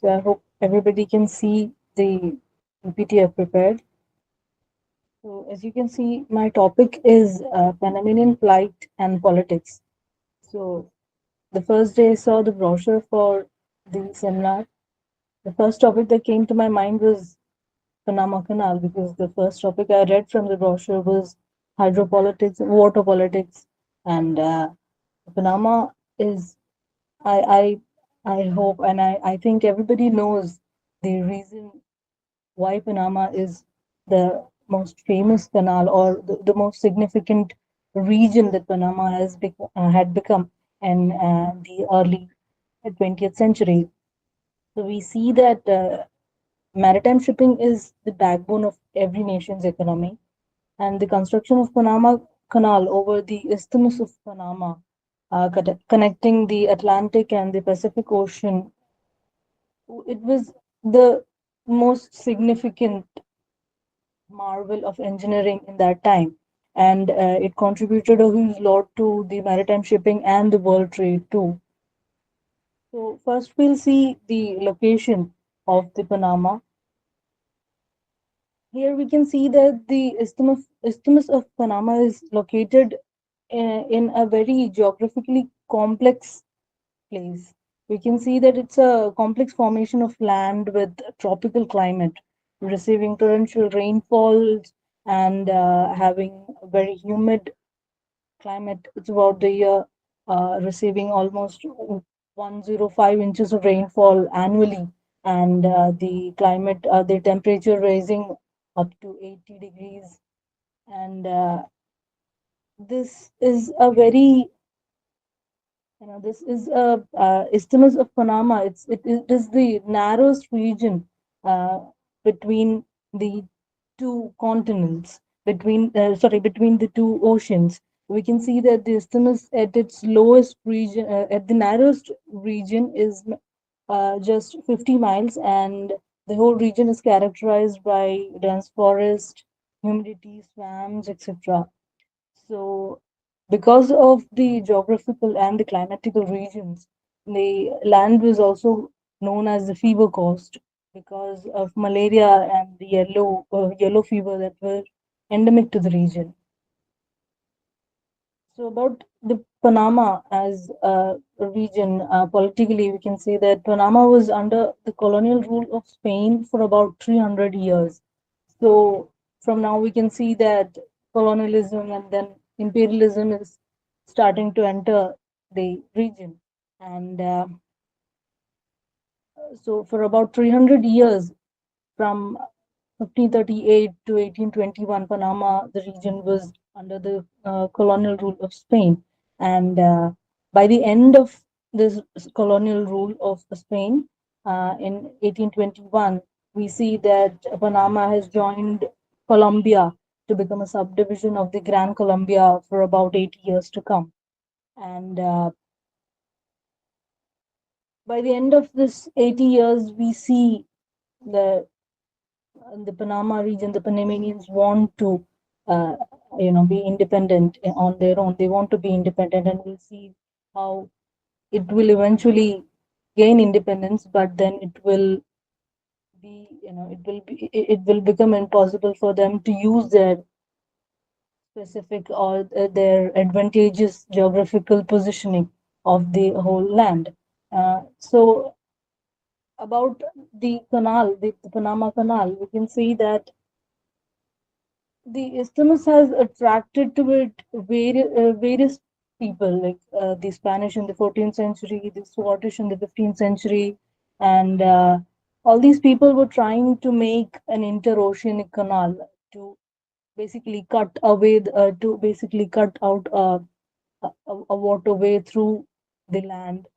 So I hope everybody can see the PPT I've prepared. So as you can see, my topic is Panamanian plight and politics. So the first day I saw the brochure for the seminar, the first topic that came to my mind was Panama Canal because the first topic I read from the brochure was hydropolitics, water politics, and Panama is I I hope and I think everybody knows the reason why Panama is the most famous canal or the most significant region that Panama had become in the early 20th century. So we see that maritime shipping is the backbone of every nation's economy, and the construction of Panama Canal over the Isthmus of Panama, connecting the Atlantic and the Pacific Ocean, it was the most significant marvel of engineering in that time. And it contributed a huge lot to the maritime shipping and the world trade too. So, first we'll see the location of the Panama. Here we can see that the Isthmus of Panama is located in a very geographically complex place. We can see that it's a complex formation of land with tropical climate, receiving torrential rainfalls and having a very humid climate throughout the year, receiving almost 105 inches of rainfall annually, and the temperature rising up to 80 degrees. And this is a very this is a Isthmus of Panama. It is the narrowest region uh, between the two continents, between the two oceans. We can see that the isthmus at its lowest region, at the narrowest region, is just 50 miles, and the whole region is characterized by dense forest, humidity, swamps, etc. So, because of the geographical and the climatical regions, the land was also known as the fever coast because of malaria and the yellow fever that were endemic to the region. So, about the Panama as a region, politically, we can say that Panama was under the colonial rule of Spain for about 300 years. So from now we can see that colonialism and then imperialism is starting to enter the region. And so for about 300 years, from 1538 to 1821, Panama, the region was under the colonial rule of Spain. And by the end of this colonial rule of Spain in 1821, we see that Panama has joined Colombia to become a subdivision of the Gran Colombia for about 80 years to come. And by the end of this 80 years, we see the the Panama region, the Panamanians want to, uh, be independent on their own. They want to be independent, and we'll see how it will eventually gain independence. But then it will become impossible for them to use their specific or their advantageous geographical positioning of the whole land. So about the Panama Canal, we can see that the isthmus has attracted to it various people, like the Spanish in the 14th century, the Scottish in the 15th century, and all these people were trying to make an interoceanic canal to basically cut out a waterway through the land,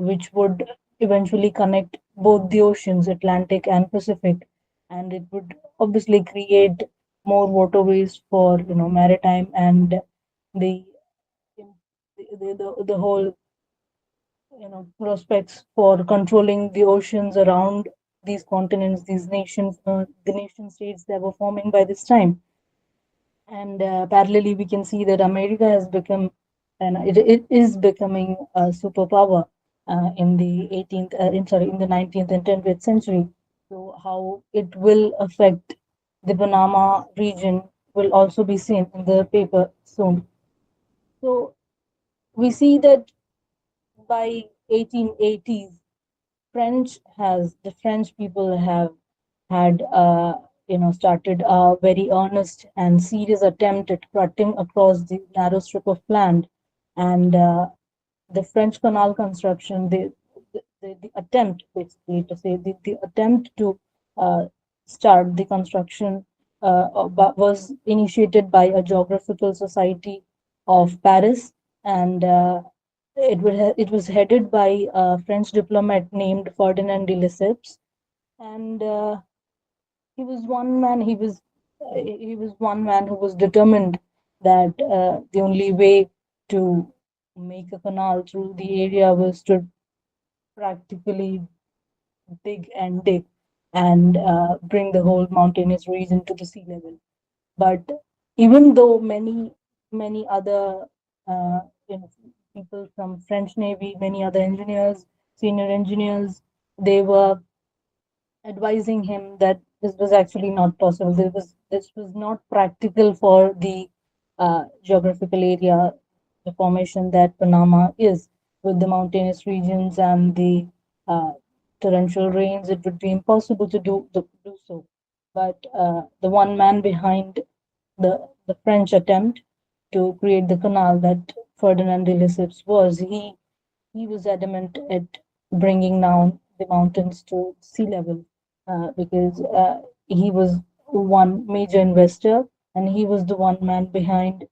which would eventually connect both the oceans, Atlantic and Pacific, and it would obviously create more waterways for maritime and the the whole prospects for controlling the oceans around these continents, these nations, the nation states that were forming by this time. And parallelly, we can see that America has become, and it is becoming a superpower. in the 18th, in the 19th and 20th century. So how it will affect the Panama region will also be seen in the paper soon. So we see that by 1880s, the French people have had started a very earnest and serious attempt at cutting across the narrow strip of land, and the French canal construction, the attempt, basically, to say the attempt to uh, start the construction was initiated by a geographical society of Paris, and it was headed by a French diplomat named Ferdinand de Lesseps, and he was one man. He was one man who was determined that the only way to make a canal through the area was to practically dig and bring the whole mountainous region to the sea level. But even though many other uh, you know, people from French Navy, many other engineers, senior engineers, they were advising him that this was actually not possible. This was not practical for the geographical area, the formation that Panama is, with the mountainous regions and the uh, torrential rains. It would be impossible to do so. But the one man behind the French attempt to create the canal, that Ferdinand de Lesseps was, he was adamant at bringing down the mountains to sea level, because he was one major investor, and he was the one man behind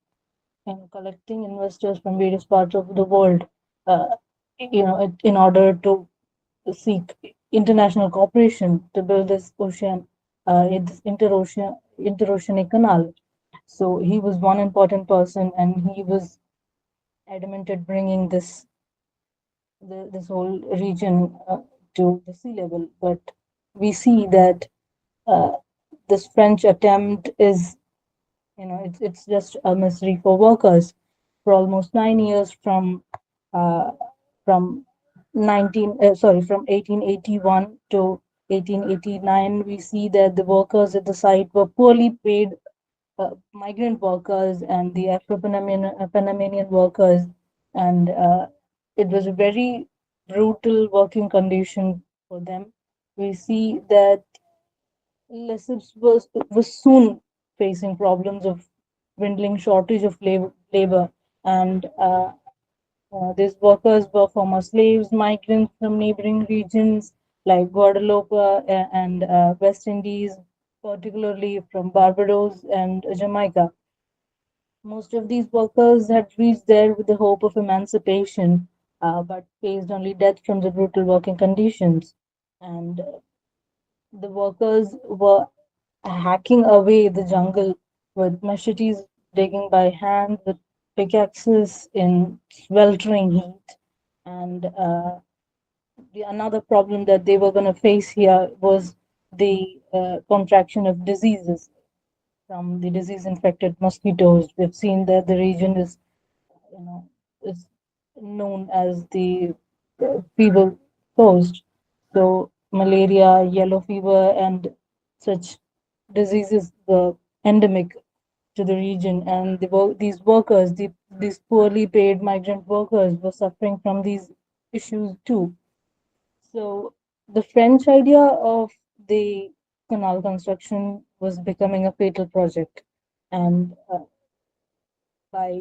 collecting investors from various parts of the world, uh, in order to seek international cooperation to build this this interoceanic canal. So he was one important person, and he was adamant at bringing this whole region to the sea level. But we see that uh, this French attempt is, it's just a misery for workers. For almost 9 years, uh, from from 1881 to 1889, we see that the workers at the site were poorly paid, migrant workers and the Panamanian workers, and it was a very brutal working condition for them. We see that Lesseps was soon facing problems of dwindling shortage of labor, and these workers were former slaves, migrants from neighboring regions like Guadeloupe and West Indies, particularly from Barbados and Jamaica. Most of these workers had reached there with the hope of emancipation, but faced only death from the brutal working conditions. And the workers were hacking away the jungle with machetes, digging by hand with pickaxes in sweltering heat. And another problem that they were going to face here was the contraction of diseases from the disease-infected mosquitoes. We've seen that the region you know, is known as the fever coast. So malaria, yellow fever, and such diseases were endemic to the region, and these workers, these poorly paid migrant workers, were suffering from these issues too. So the French idea of the canal construction was becoming a fatal project, and by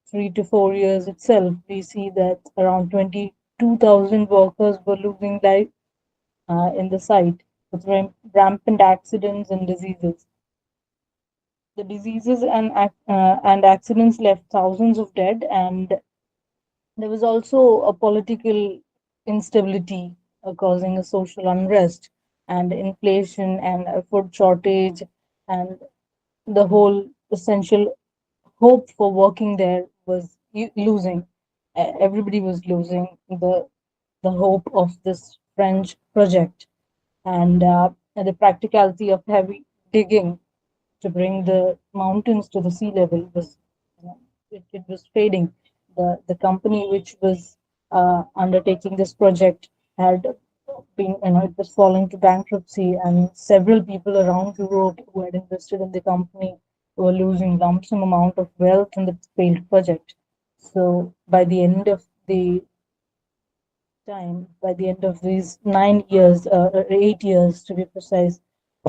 3 to 4 years itself, we see that around 22,000 workers were losing life in the site with rampant accidents and diseases. The diseases and accidents left thousands of dead, and there was also a political instability causing a social unrest and inflation and a food shortage, and the whole essential hope for working there was losing. Everybody was losing the hope of this French project, and the practicality of heavy digging to bring the mountains to the sea level was, it was fading. The company which was undertaking this project had been, it was falling to bankruptcy, and several people around Europe who had invested in the company were losing lump sum amount of wealth in the failed project. So by the end of the time, by the end of these 9 years, 8 years to be precise,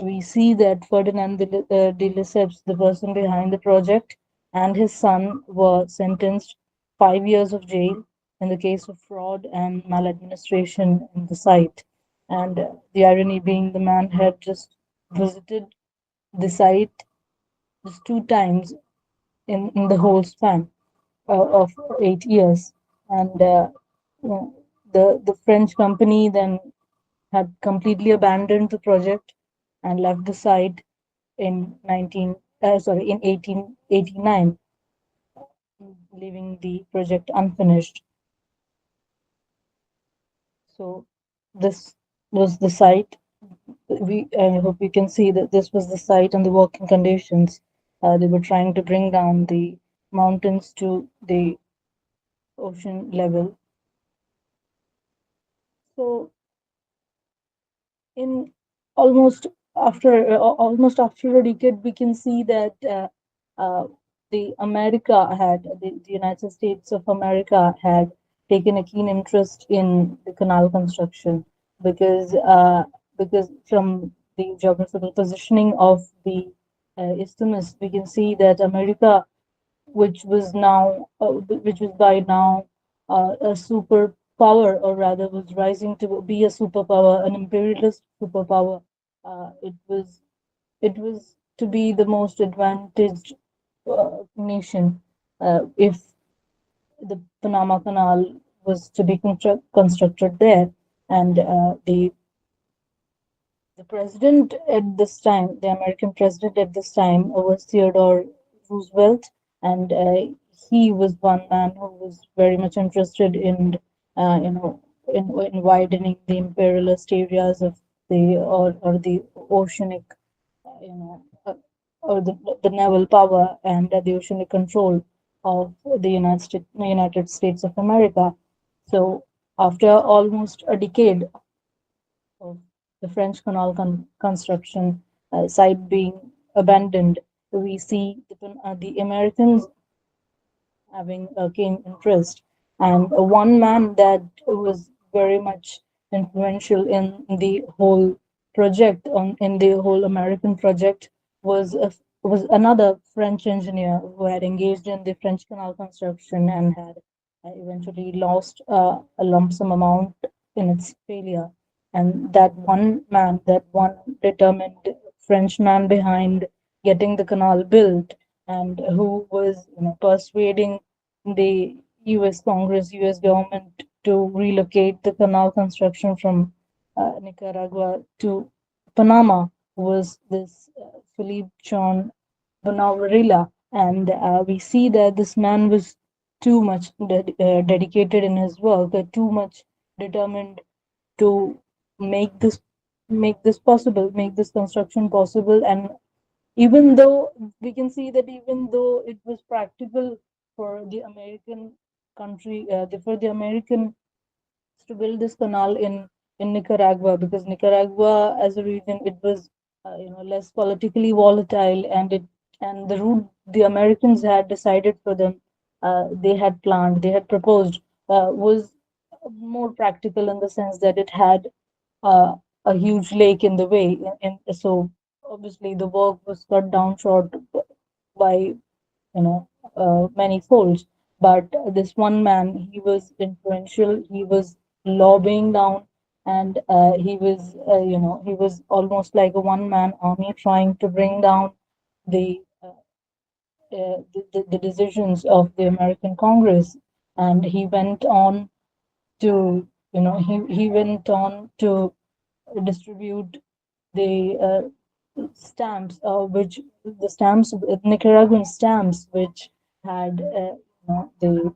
we see that Ferdinand de Lesseps, the person behind the project, and his son were sentenced 5 years of jail in the case of fraud and maladministration in the site. And the irony being, the man had just visited the site just 2 times in the whole span of 8 years. And you know, the French company then had completely abandoned the project and left the site in 1889, leaving the project unfinished. So this was the site. I hope you can see that this was the site and the working conditions. They were trying to bring down the mountains to the ocean level. So in almost after a decade, we can see that the United States of America had taken a keen interest in the canal construction, because from the geographical positioning of the isthmus, we can see that America, which was by now a superpower, or rather was rising to be a superpower, an imperialist superpower. It was to be the most advantaged nation if the Panama Canal was to be constructed there, and the president at this time, the American president at this time, was Theodore Roosevelt, and he was one man who was very much interested in, in widening the imperialist areas of or the oceanic, you know, or the naval power and the oceanic control of the United States of America. So after almost a decade of the French canal construction site being abandoned, we see the Americans having a keen interest. And one man that was very much influential in the whole in the whole American project, was another French engineer who had engaged in the French canal construction and had eventually lost a lump sum amount in its failure. And that one determined Frenchman behind getting the canal built, and who was, persuading the U.S. Congress, U.S. government to relocate the canal construction from Nicaragua to Panama, was this Philippe John Bonavarilla. And we see that this man was too much dedicated in his work, too much determined to make this make this construction possible. And even though we can see that, even though it was practical for the American for the American to build this canal in Nicaragua, because Nicaragua as a region, it was less politically volatile, and the route the Americans had decided for them, they had proposed, was more practical in the sense that it had a huge lake in the way, and so obviously the work was cut down short by many folds. But this one man, he was influential. He was lobbying down, and he was almost like a one-man army trying to bring down the, the decisions of the American Congress. And he went on to, he went on to distribute the stamps, Nicaraguan stamps, which had the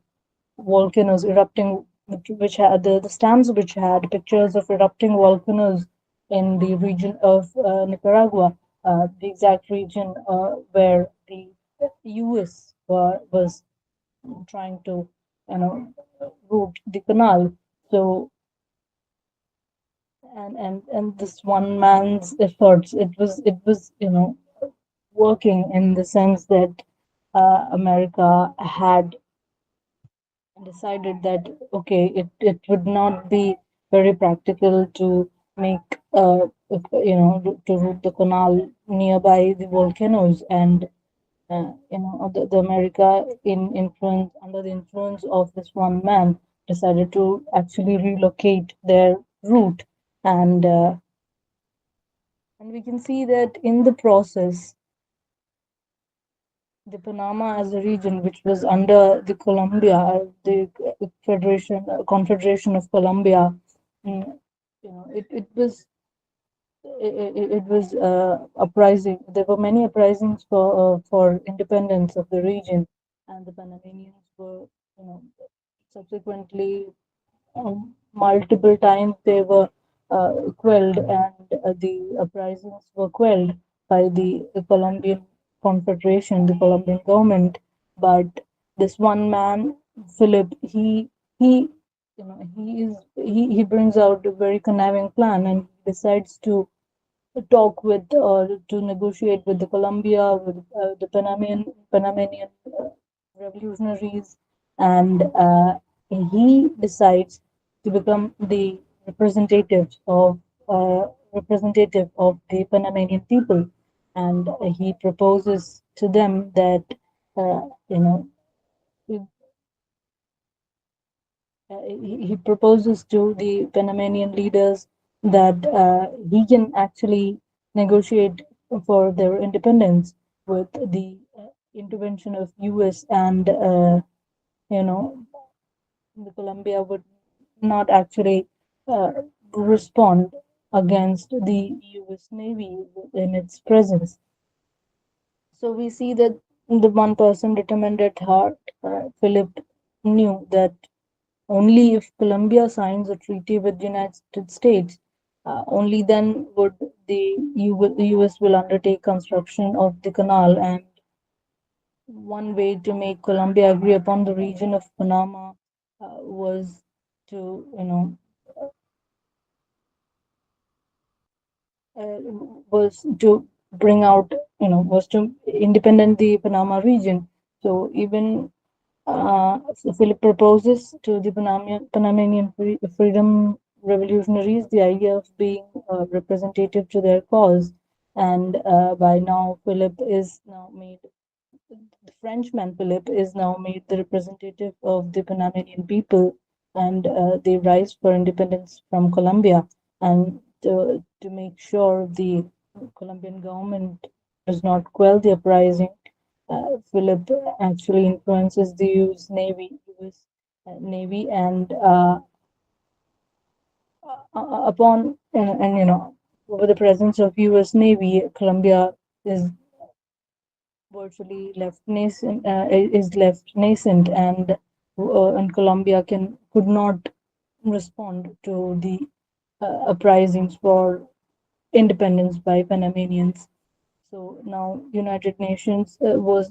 volcanoes erupting, which had the stamps which had pictures of erupting volcanoes in the region of Nicaragua, the exact region where the U.S. Was trying to you know, route, the canal. So, and this one man's efforts, it was working in the sense that America had decided that okay, it would not be very practical to make to route the canal nearby the volcanoes, and the America in influence under the influence of this one man decided to actually relocate their route, and we can see that in the process the Panama as a region, which was under the Colombia, the Confederation of Colombia, it was uprising. There were many uprisings for independence of the region, and the Panamanians were, subsequently multiple times they were quelled, and the uprisings were quelled by the Colombian Confederation, the Colombian government. But this one man, Philip, he brings out a very conniving plan, and decides to talk with or to negotiate with the Colombia, with the Panamanian revolutionaries, and he decides to become the representative of the Panamanian people, and he proposes to them that uh, you know he proposes to the Panamanian leaders that he can actually negotiate for their independence with the intervention of U.S., and you know the Colombia would not actually uh, respond against the U.S. Navy in its presence. So we see that the one person determined at heart, Philip, knew that only if Colombia signs a treaty with the United States, only then would the US will undertake construction of the canal. And one way to make Colombia agree upon the region of Panama was to, uh, was to bring out, was to independent the Panama region. So even so Philip proposes to the Panamanian freedom revolutionaries the idea of being representative to their cause, and by now Philip is now made the Frenchman Philip is now made the representative of the Panamanian people, and they rise for independence from Colombia, and to make sure the Colombian government does not quell the uprising, Philip actually influences the U.S. Navy, and upon and over the presence of U.S. Navy, Colombia is virtually left nascent, and Colombia could not respond to the uprisings for independence by Panamanians. So now United Nations was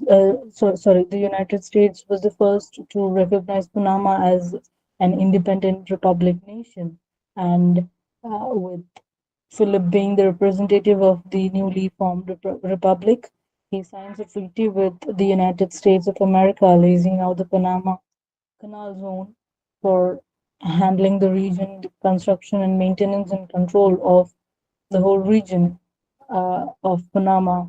so sorry, the United States was the first to recognize Panama as an independent republic nation, and with Philip being the representative of the newly formed republic, he signs a treaty with the United States of America, leasing out the Panama Canal Zone for handling the region, the construction and maintenance and control of the whole region of Panama,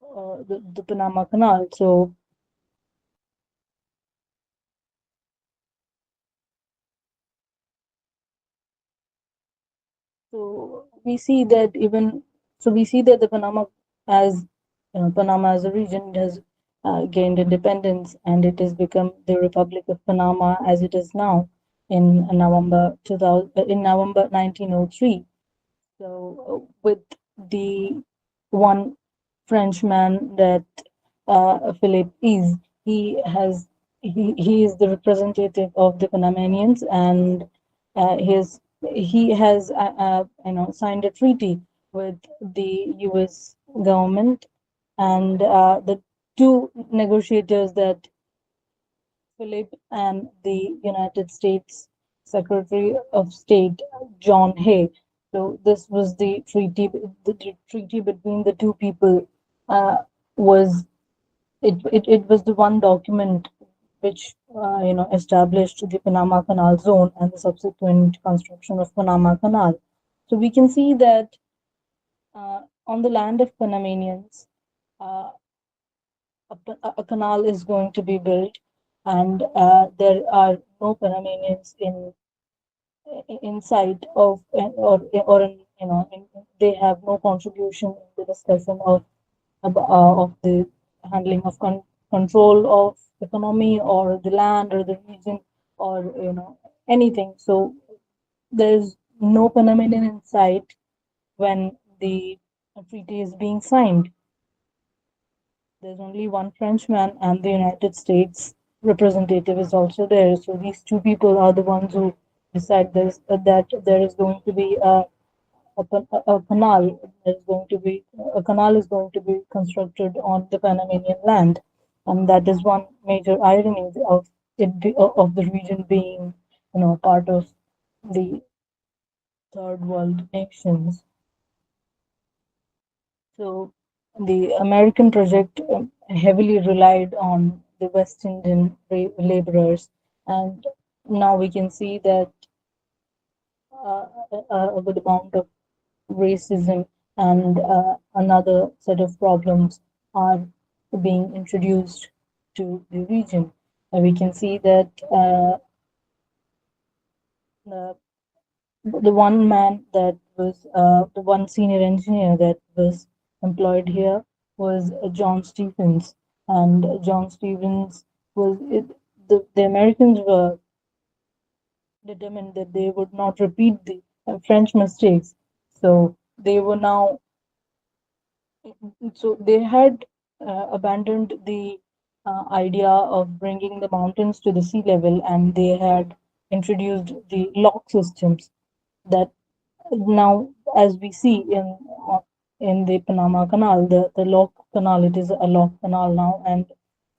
the Panama Canal. So we see that the as Panama as a region has gained independence, and it has become the Republic of Panama as it is now in November 2000 in November 1903. So with the one Frenchman that Philip is, he is the representative of the Panamanians, and he has signed a treaty with the U.S. government, and the two negotiators that Philip and the United States Secretary of State John Hay. So this was the treaty between the two people. Was it was the one document which established the Panama Canal Zone and the subsequent construction of Panama Canal. So we can see that on the land of Panamanians, uh, a canal is going to be built, and there are no Panamanians in sight of or in, they have no contribution in the discussion of the handling of control of economy or the land or the region or anything. So there's no Panamanian in sight when the treaty is being signed. There's only one Frenchman, and the United States representative is also there. So these two people are the ones who decide that there is going to be a canal. There's going to be a canal is going to be constructed on the Panamanian land, and that is one major irony of of the region being, part of the third world nations. So the American project heavily relied on the West Indian laborers, and now we can see that a good amount of racism and another set of problems are being introduced to the region. We can see that the, the one man that was the one senior engineer that was employed here was John Stephens, and John Stephens was the Americans were determined that they would not repeat the French mistakes, so they were now so they had abandoned the idea of bringing the mountains to the sea level, and they had introduced the lock systems that now, as we see in the Panama Canal, the lock canal, it is a lock canal now, and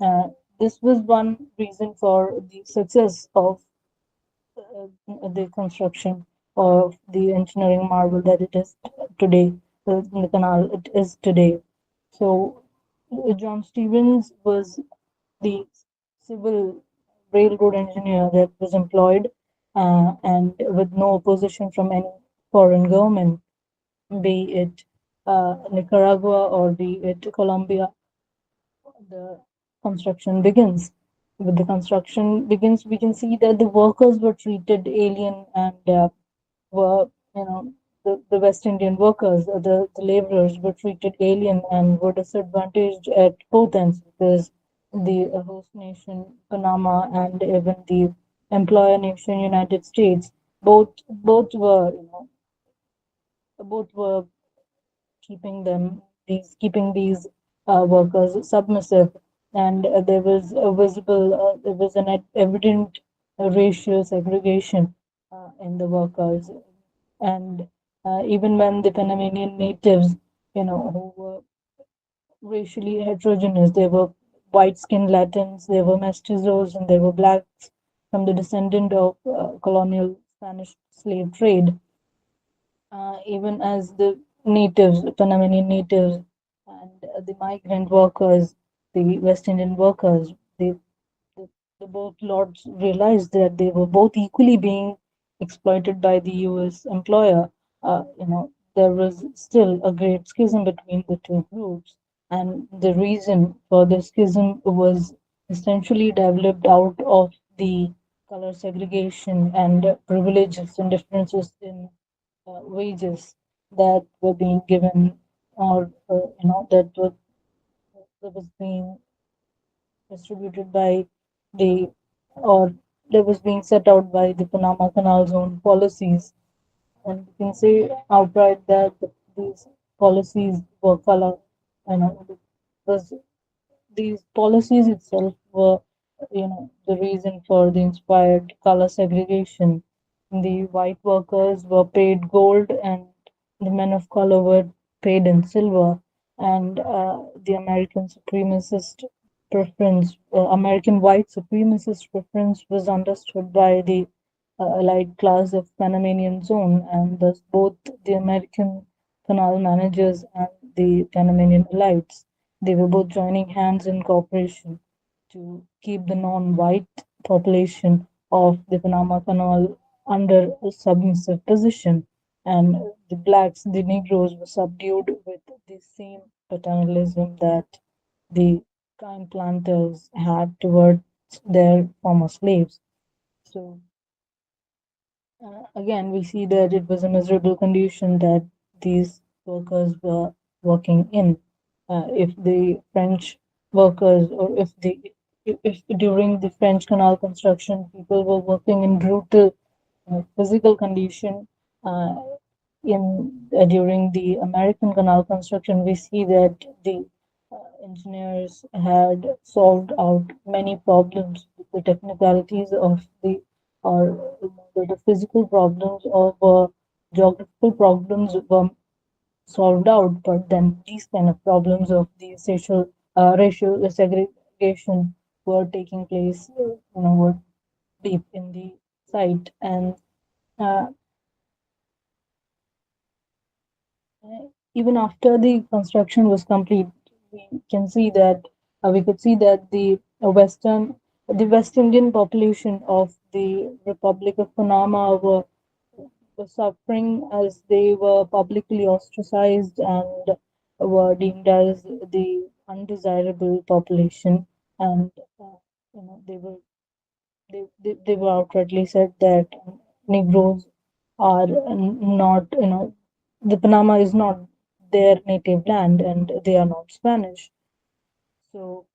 uh, this was one reason for the success of the construction of the engineering marvel that it is today, the canal it is today. So, John Stevens was the civil railroad engineer that was employed, and with no opposition from any foreign government, be it Nicaragua or be it Colombia. The construction begins. With the construction begins, we can see that the workers were treated alien and were, the West Indian workers, the laborers were treated alien and were disadvantaged at both ends because the host nation, Panama, and even the employer nation, United States, both were keeping these workers submissive, and there was an evident racial segregation in the workers, and even when the Panamanian natives, who were racially heterogeneous, there were white-skinned Latins, there were mestizos, and there were blacks from the descendant of colonial Spanish slave trade, even as the natives, Panamanian natives, and the migrant workers, the West Indian workers, the, the both lords realized that they were both equally being exploited by the U.S. employer. There was still a great schism between the two groups, and the reason for the schism was essentially developed out of the color segregation and privileges and differences in wages that were being given or that was being distributed by the or that was being set out by the Panama Canal Zone policies. And you can say outright that these policies were color, was these policies itself were, the reason for the inspired color segregation. The white workers were paid gold, and the men of color were paid in silver. And the American supremacist preference, American white supremacist preference was understood by the allied class of Panamanian zone, and thus both the American canal managers and the Panamanian elites, they were both joining hands in cooperation to keep the non-white population of the Panama Canal under a submissive position, and the blacks, the Negroes, were subdued with the same paternalism that the kind planters had towards their former slaves. So again, we see that it was a miserable condition that these workers were working in. If the French workers, or if during the French canal construction, people were working in brutal physical condition, uh, in during the American canal construction, we see that the engineers had solved out many problems. The technicalities of the or the physical problems of geographical problems were solved out, but then these kind of problems of the racial segregation were taking place, were deep in the site, and uh, even after the construction was complete, we could see that the West Indian population of the Republic of Panama were suffering as they were publicly ostracized and were deemed as the undesirable population, and they were they were outrightly said that Negroes are not, the Panama is not their native land and they are not Spanish. So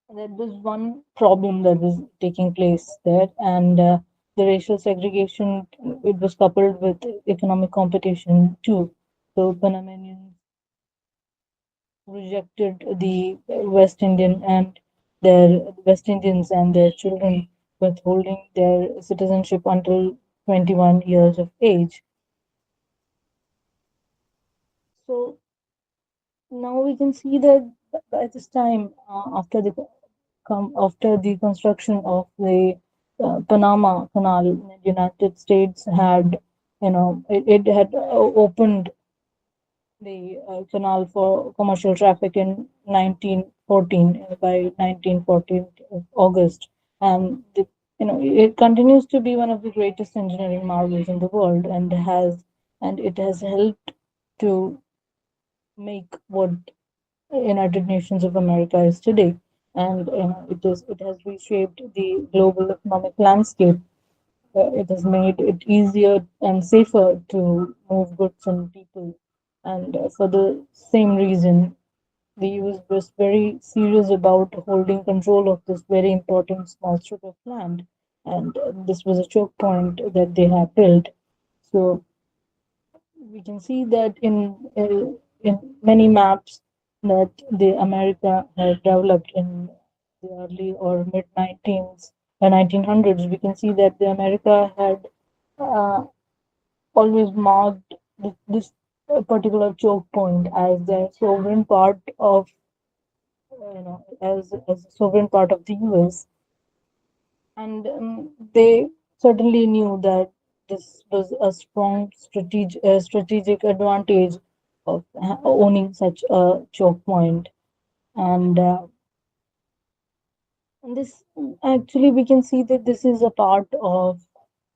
that was one problem that was taking place there, and the racial segregation, it was coupled with economic competition too. So Panamanians rejected the West Indians and their children, withholding their citizenship until 21 years of age. So now we can see that by this time, after the construction of the Panama Canal, the United States had, it had opened the canal for commercial traffic in 1914, by 1914 August, and it continues to be one of the greatest engineering marvels in the world, and it has helped to make what United Nations of America is today, and it has reshaped the global economic landscape. It has made it easier and safer to move goods and people. And for the same reason, the US was very serious about holding control of this very important small strip of land. And this was a choke point that they have built. So we can see that in many maps that the America had developed in the early or mid 1900s. We can see that the America had uh, always marked this particular choke point as the sovereign part of, as a sovereign part of the US, and they certainly knew that this was a strong strategic advantage of owning such a choke point. And this actually, we can see that this is a part of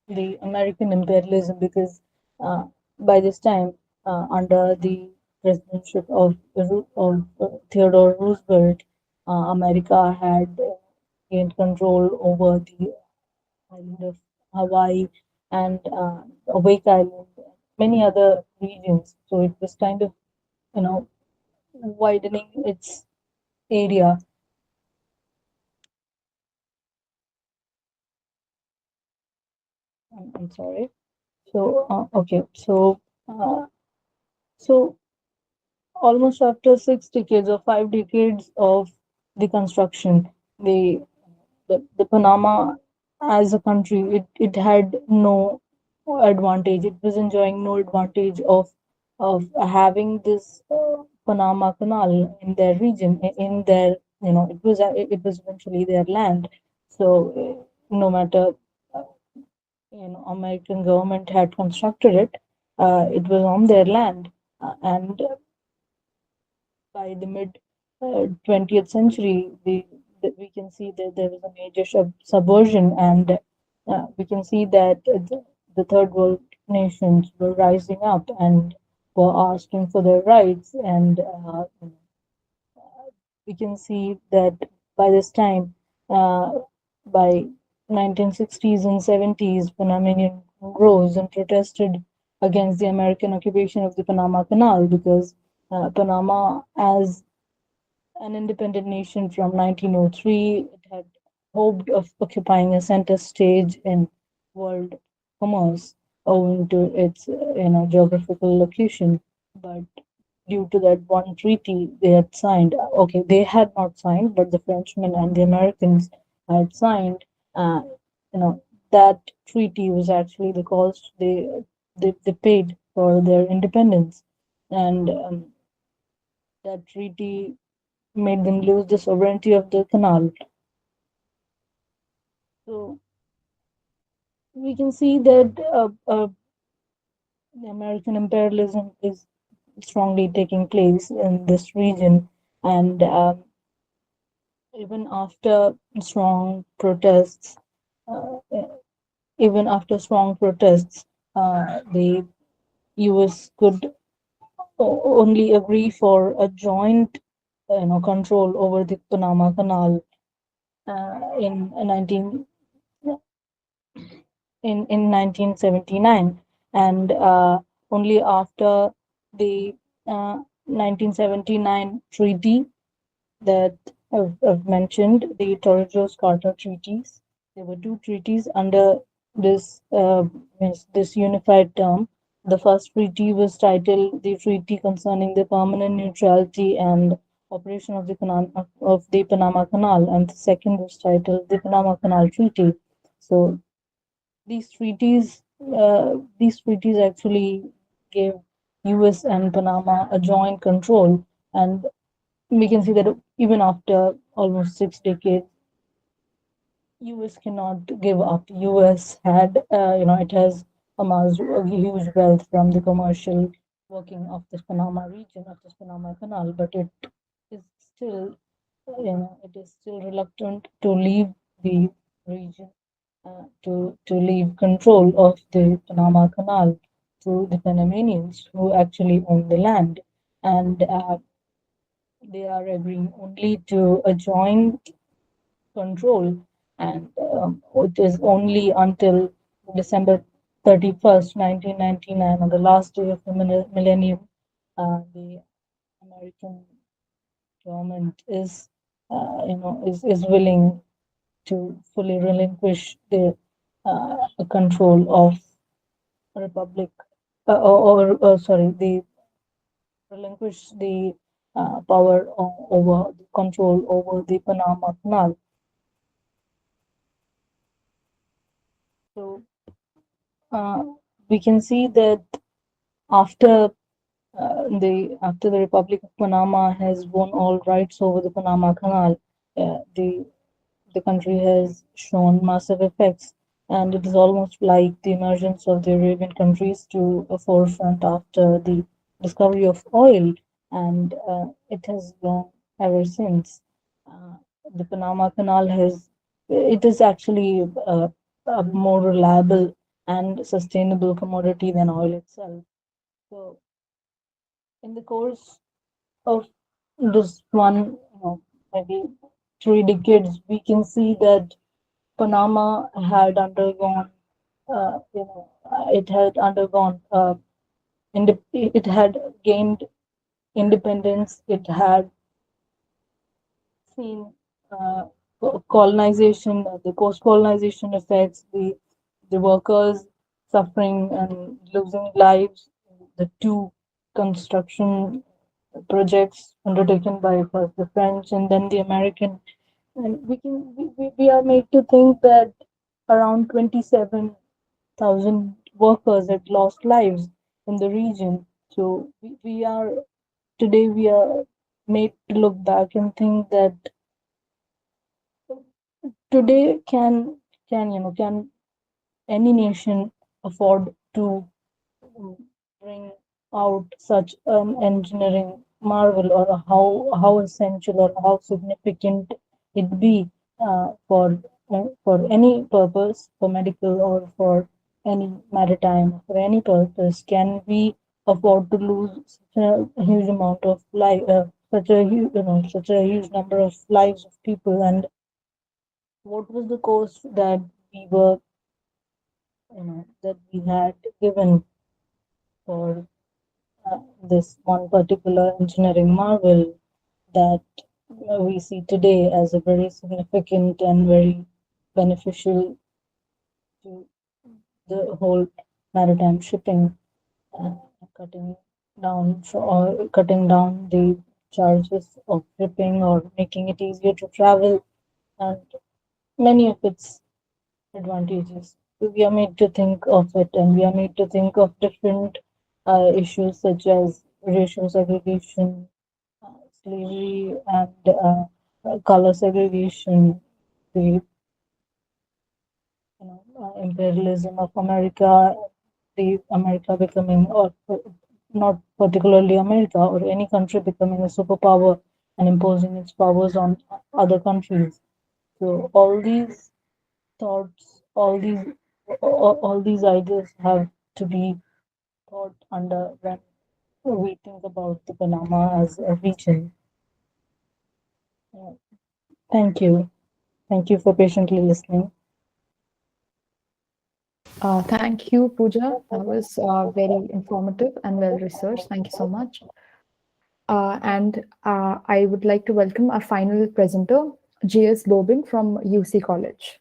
the American imperialism, because uh, by this time, under the presidency of Theodore Roosevelt, America had gained control over the island of Hawaii and Wake Island, many other regions. So it was kind of, you know, widening its area. I'm sorry. So okay, so almost after 6 decades or 5 decades of the construction, the the Panama as a country, it had no advantage. It was enjoying no advantage of having this Panama Canal in their region, in their it was eventually their land. So no matter uh, American government had constructed it, it was on their land, and by the mid 20th century, we can see that there was a major subversion, and we can see that the third world nations were rising up and were asking for their rights. And we can see that by this time, by 1960s and 70s, Panamanian rose and protested against the American occupation of the Panama Canal because Panama, as an independent nation from 1903, it had hoped of occupying a center stage in world commerce owing to its geographical location. But due to that one treaty they had signed, okay, they had not signed, but the Frenchmen and the Americans had signed. Uh, you know that treaty was actually the cost they paid for their independence, and that treaty made them lose the sovereignty of the canal. So we can see that the American imperialism is strongly taking place in this region, and even after strong protests, uh, even after strong protests, the U.S. could only agree for a joint, control over the Panama Canal in 1979, and only after the 1979 treaty that I've mentioned, the Torrijos-Carter treaties. There were two treaties under this this unified term. The first treaty was titled the Treaty Concerning the Permanent Neutrality and Operation of the Panama Canal, and the second was titled the Panama Canal Treaty. So these treaties actually gave U.S. and Panama a joint control, and we can see that even after almost 6 decades, U.S. cannot give up. U.S. had, it has amassed a huge wealth from the commercial working of this Panama region, of this Panama Canal, but is still, it is still reluctant to leave the region, to leave control of the Panama Canal to the Panamanians who actually own the land, and they are agreeing only to a joint control, and it is only until December 31st, 1999, on the last day of the millennium, the American government is willing to fully relinquish the control of republic, sorry, the relinquish the power over the control over the Panama Canal. So uh, we can see that after after the Republic of Panama has won all rights over the Panama Canal, the country has shown massive effects, and it is almost like the emergence of the Arabian countries to a forefront after the discovery of oil, and it has gone ever since. Uh, the Panama Canal it is actually a more reliable and sustainable commodity than oil itself. So, in the course of this one, maybe 3 decades, we can see that Panama had undergone, it had undergone, it had gained independence. It had seen uh, colonization, the post-colonization effects, the workers suffering and losing lives, the two construction projects undertaken by first the French and then the American. And we are made to think that around 27,000 workers had lost lives in the region. So we are today we are made to look back and think that Today, can any nation afford to bring out such an engineering marvel, or how essential or how significant it be for any purpose, for medical or for any maritime, for any purpose? Can we afford to lose such a huge amount of life, such a huge number of lives of people? And what was the cost that we were, that we had given for this one particular engineering marvel that we see today as a very significant and very beneficial to the whole maritime shipping, uh, cutting cutting down the charges of shipping or making it easier to travel, and many of its advantages. We are made to think of it, and we are made to think of different issues such as racial segregation, slavery, and color segregation, the imperialism of America, the America becoming, or not particularly America, or any country becoming a superpower and imposing its powers on other countries. So all these thoughts, all these ideas have to be thought under when we think about the Panama as a region. Uh, Thank you. Thank you for patiently listening. Thank you, Pooja. That was very informative and well researched. Thank you so much. And I would like to welcome our final presenter, J.S. Bobin from UC College.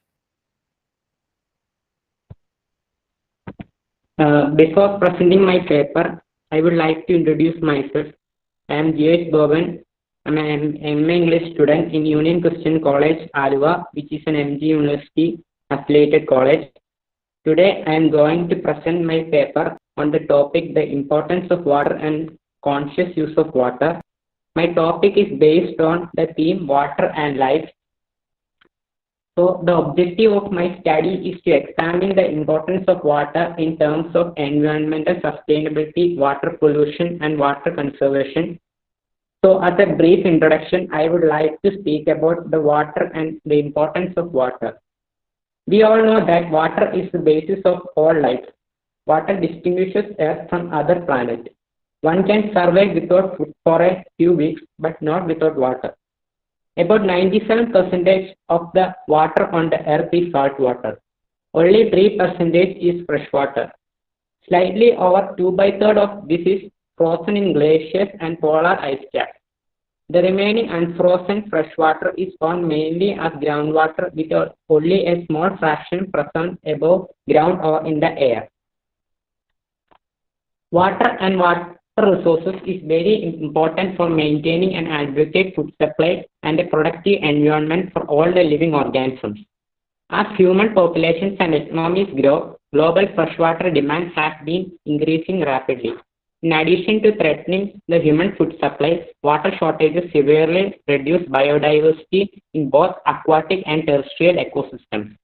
Before presenting my paper, I would like to introduce myself. I am J.S. Boban. I'm an MA English student in Union Christian College, Aluva, which is an MG University affiliated college. Today, I am going to present my paper on the topic the importance of water and conscious use of water. My topic is based on the theme water and life. So the objective of my study is to examine the importance of water in terms of environmental sustainability, water pollution, and water conservation. So as a brief introduction, I would like to speak about the water and the importance of water. We all know that water is the basis of all life. Water distinguishes Earth from other planets. One can survive without food for a few weeks, but not without water. About 97% of the water on the earth is salt water. Only 3% is fresh water. Slightly over 2 by 3rd of this is frozen in glaciers and polar ice caps. The remaining unfrozen fresh water is found mainly as groundwater with only a small fraction present above ground or in the air. Water and water resources is very important for maintaining an adequate food supply and a productive environment for all the living organisms. As human populations and economies grow, global freshwater demand has been increasing rapidly. In addition to threatening the human food supply, water shortages severely reduce biodiversity in both aquatic and terrestrial ecosystems.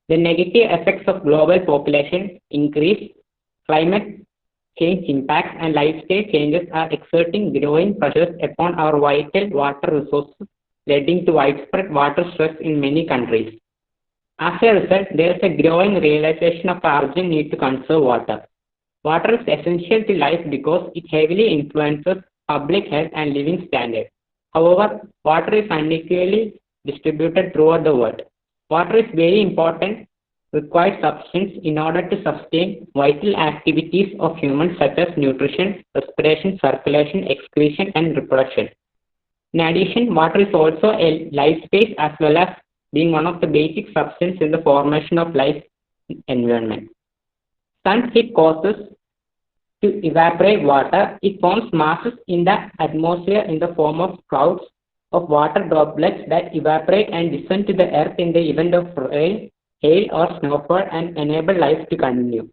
The negative effects of global population increase, climate change impacts, and lifestyle changes are exerting growing pressures upon our vital water resources, leading to widespread water stress in many countries. As a result, there is a growing realization of the urgent need to conserve water. Water is essential to life because it heavily influences public health and living standards. However, water is unequally distributed throughout the world. Water is very important, required substance in order to sustain vital activities of humans such as nutrition, respiration, circulation, excretion, and reproduction. In addition, water is also a life space as well as being one of the basic substances in the formation of life environment. Sun heat causes to evaporate water. It forms masses in the atmosphere in the form of clouds of water droplets that evaporate and descend to the earth in the event of rain, hail, or snowfall and enable life to continue.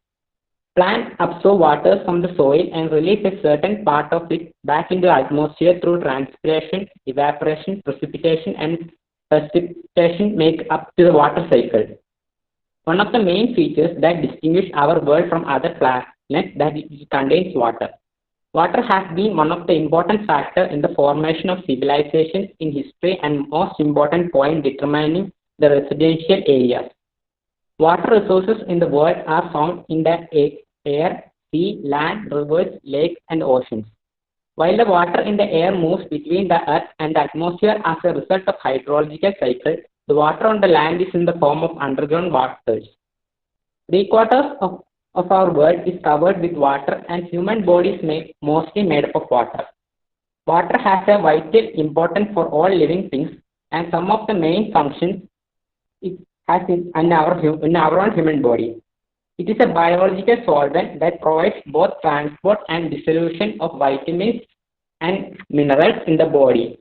Plants absorb water from the soil and release a certain part of it back into the atmosphere through transpiration, evaporation, precipitation, and precipitation make up to the water cycle. One of the main features that distinguish our world from other planets that it contains water. Water has been one of the important factors in the formation of civilizations in history and most important point determining the residential areas. Water resources in the world are found in the air, sea, land, rivers, lakes, and oceans. While the water in the air moves between the earth and the atmosphere as a result of hydrological cycle, the water on the land is in the form of underground waters. Three-quarters of our world is covered with water and human bodies mostly made up of water. Water has a vital importance for all living things and some of the main functions it has in our own human body. It is a biological solvent that provides both transport and dissolution of vitamins and minerals in the body.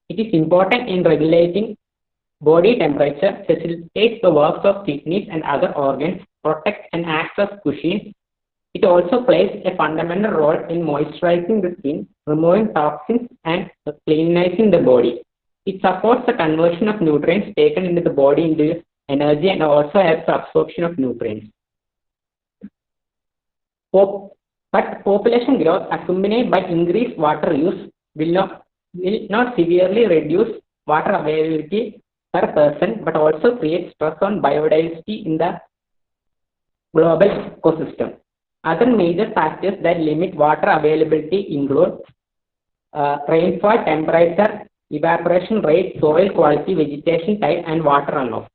It is important in regulating body temperature, facilitates the works of kidneys and other organs, protects and acts as cushion. It also plays a fundamental role in moisturizing the skin, removing toxins, and cleanizing the body. It supports the conversion of nutrients taken into the body into energy and also helps the absorption of nutrients. But population growth accompanied by increased water use will not severely reduce water availability per person, but also create stress on biodiversity in the global ecosystem. Other major factors that limit water availability include rainfall, temperature, evaporation rate, soil quality, vegetation type, and water runoff.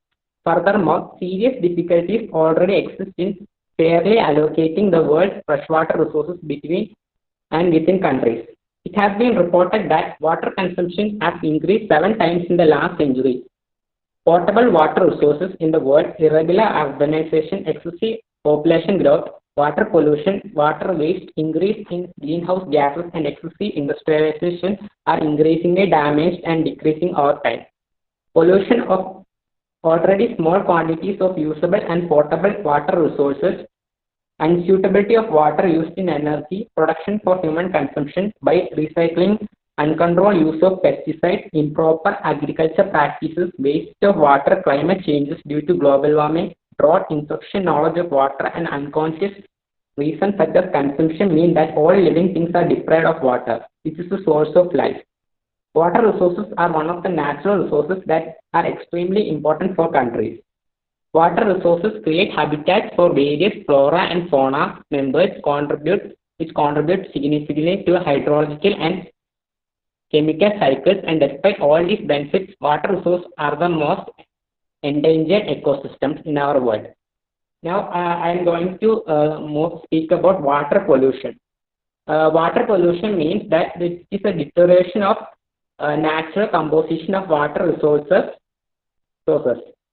Furthermore, serious difficulties already exist in fairly allocating the world's freshwater resources between and within countries. It has been reported that water consumption has increased 7 times in the last century. Potable water resources in the world, irregular urbanization, excessive population growth, water pollution, water waste, increase in greenhouse gases, and excessive industrialization are increasingly damaged and decreasing over time. Pollution of already small quantities of usable and potable water resources, unsuitability of water used in energy production for human consumption by recycling, uncontrolled use of pesticides, improper agriculture practices, waste of water, climate changes due to global warming, drought, insufficient knowledge of water, and unconscious reasons such as consumption mean that all living things are deprived of water, which is the source of life. Water resources are one of the natural resources that are extremely important for countries. Water resources create habitats for various flora and fauna members which contribute significantly to hydrological and chemical cycles, and despite all these benefits, water resources are the most endangered ecosystems in our world. Now, I am going to speak about water pollution. Water pollution means that it is a deterioration of natural composition of water resources.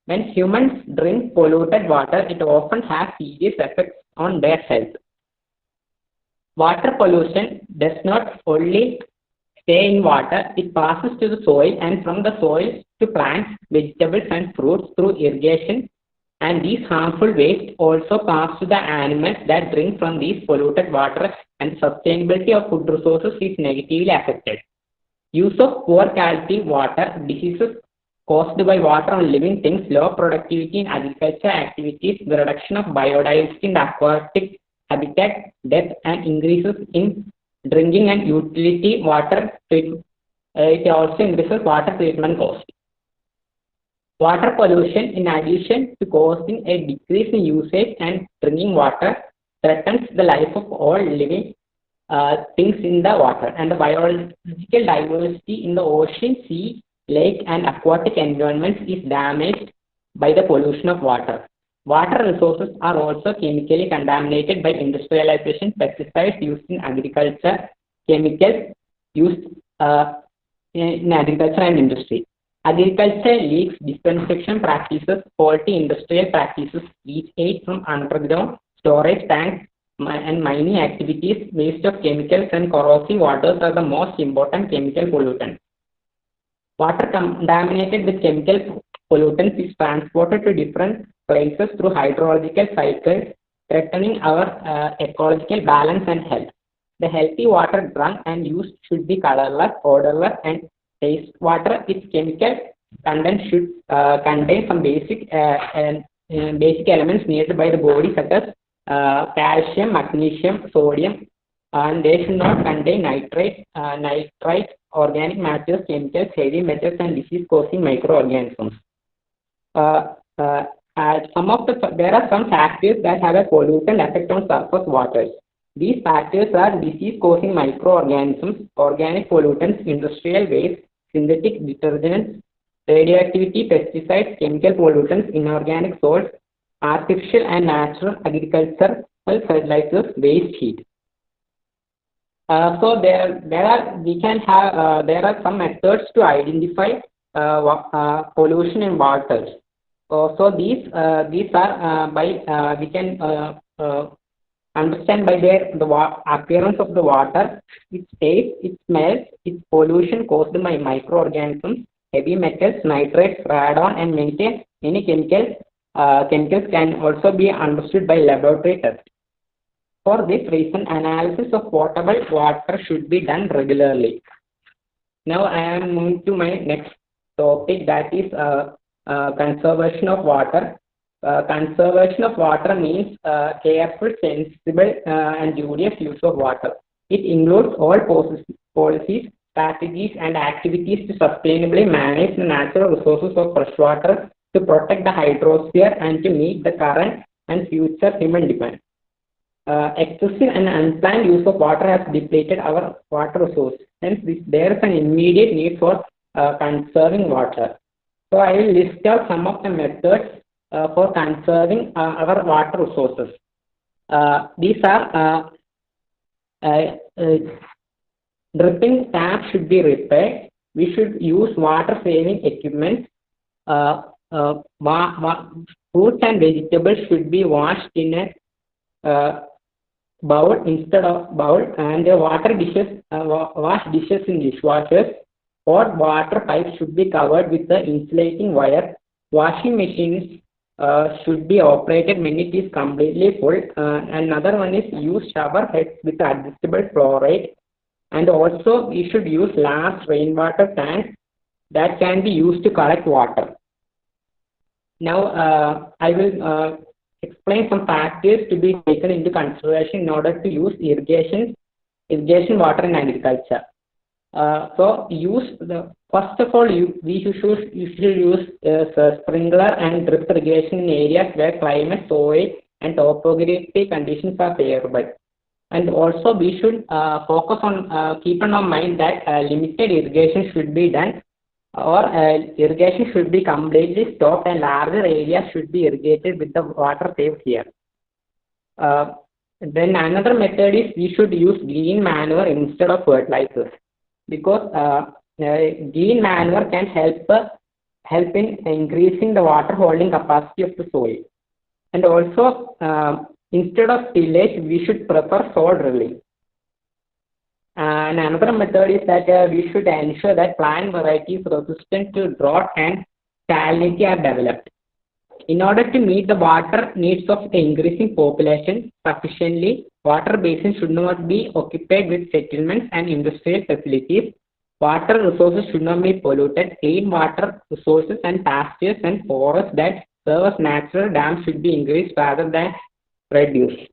When humans drink polluted water, it often has serious effects on their health. Water pollution does not only stay in water, it passes to the soil and from the soil to plants, vegetables and fruits through irrigation, and these harmful waste also pass to the animals that drink from these polluted water, and sustainability of food resources is negatively affected. Use of poor quality water, diseases caused by water on living things, low productivity in agriculture activities, the reduction of biodiversity in the aquatic habitat, death and increases in drinking and utility water treatment. It also increases water treatment cost. Water pollution, in addition to causing a decrease in usage and drinking water, threatens the life of all living things in the water, and the biological diversity in the ocean, sea, lake, and aquatic environments is damaged by the pollution of water. Water resources are also chemically contaminated by industrialization, pesticides used in agriculture, chemicals used in agriculture and industry. Agriculture leaks, disinfection practices, faulty industrial practices, leachate from underground storage tanks, and mining activities, waste of chemicals and corrosive waters are the most important chemical pollutants. Water contaminated with chemical pollutants is transported to different places through hydrological cycles, threatening our ecological balance and health. The healthy water drunk and used should be colorless, odorless, and taste water with chemical content should contain some basic elements needed by the body, such as calcium, magnesium, sodium, and they should not contain nitrite, organic matters, chemicals, heavy metals, and disease-causing microorganisms. Uh, uh, there are some factors that have a pollutant effect on surface waters. These factors are disease-causing microorganisms, organic pollutants, industrial waste, synthetic detergents, radioactivity, pesticides, chemical pollutants, inorganic salts, artificial and natural agricultural fertilizers, waste heat. So there are some methods to identify pollution in water. So these are we can understand by the appearance of the water, its taste, its smell, its pollution caused by microorganisms, heavy metals, nitrates, radon, and many chemicals can also be understood by laboratory tests. For this reason, analysis of potable water should be done regularly. Now I am moving to my next topic, that is conservation of water. Conservation of water means careful, sensible, and judicious use of water. It includes all policies, strategies, and activities to sustainably manage the natural resources of freshwater, to protect the hydrosphere, and to meet the current and future human demand. Excessive and unplanned use of water has depleted our water resource. Hence, there is an immediate need for conserving water. So, I will list out some of the methods for conserving our water resources. These are dripping taps should be repaired. We should use water-saving equipment. Fruits and vegetables should be washed in a bowl instead of bowl, and wash dishes in dishwashers. Hot water pipes should be covered with the insulating wire. Washing machines should be operated when it is completely full. Another one is use shower heads with adjustable flow rate. And also we should use large rainwater tanks that can be used to collect water. Now I will explain some factors to be taken into consideration in order to use irrigation water in agriculture. So first of all, we should use sprinkler and drip irrigation in areas where climate, soil, and topographic conditions are favorable. And also we should focus on keep in our mind that limited irrigation should be done, or irrigation should be completely stopped, and larger areas should be irrigated with the water saved here. Then another method is we should use green manure instead of fertilizers, because green manure can help in increasing the water holding capacity of the soil. And also instead of tillage, we should prefer soil drilling. And another method is that we should ensure that plant varieties resistant to drought and salinity are developed. In order to meet the water needs of the increasing population sufficiently, water basins should not be occupied with settlements and industrial facilities. Water resources should not be polluted. Clean water resources and pastures and forests that serve as natural dams should be increased rather than reduced.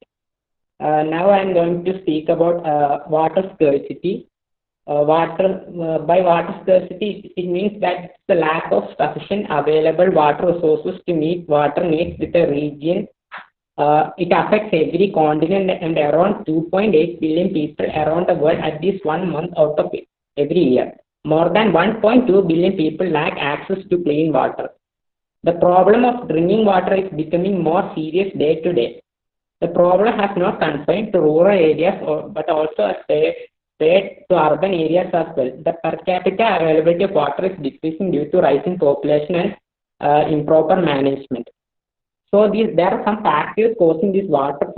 Now I am going to speak about water scarcity. By water scarcity, it means that the lack of sufficient available water resources to meet water needs with a region. It affects every continent and around 2.8 billion people around the world at least 1 month out of every year. More than 1.2 billion people lack access to clean water. The problem of drinking water is becoming more serious day to day. The problem has not confined to rural areas, but also spread to urban areas as well. The per capita availability of water is decreasing due to rising population and improper management. So there are some factors causing this water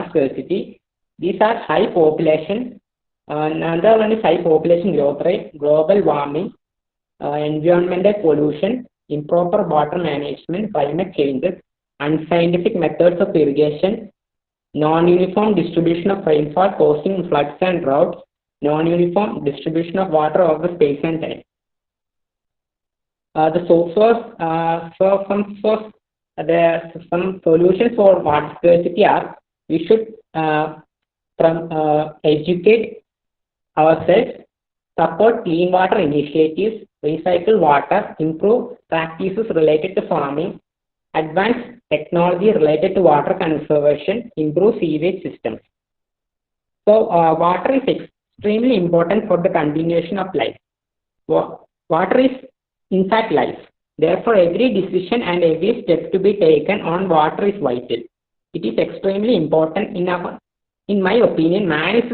scarcity. These are high population. Another one is high population growth rate, global warming, environmental pollution, improper water management, climate changes, unscientific methods of irrigation, non-uniform distribution of rainfall causing floods and droughts, non-uniform distribution of water over space and time. The sources, so some source, there some solutions for water scarcity are we should educate ourselves, support clean water initiatives, recycle water, improve practices related to farming, advance technology related to water conservation, improve sewage systems. So, water is extremely important for the continuation of life. Water is, in fact, life. Therefore, every decision and every step to be taken on water is vital. It is extremely important in my opinion, man is,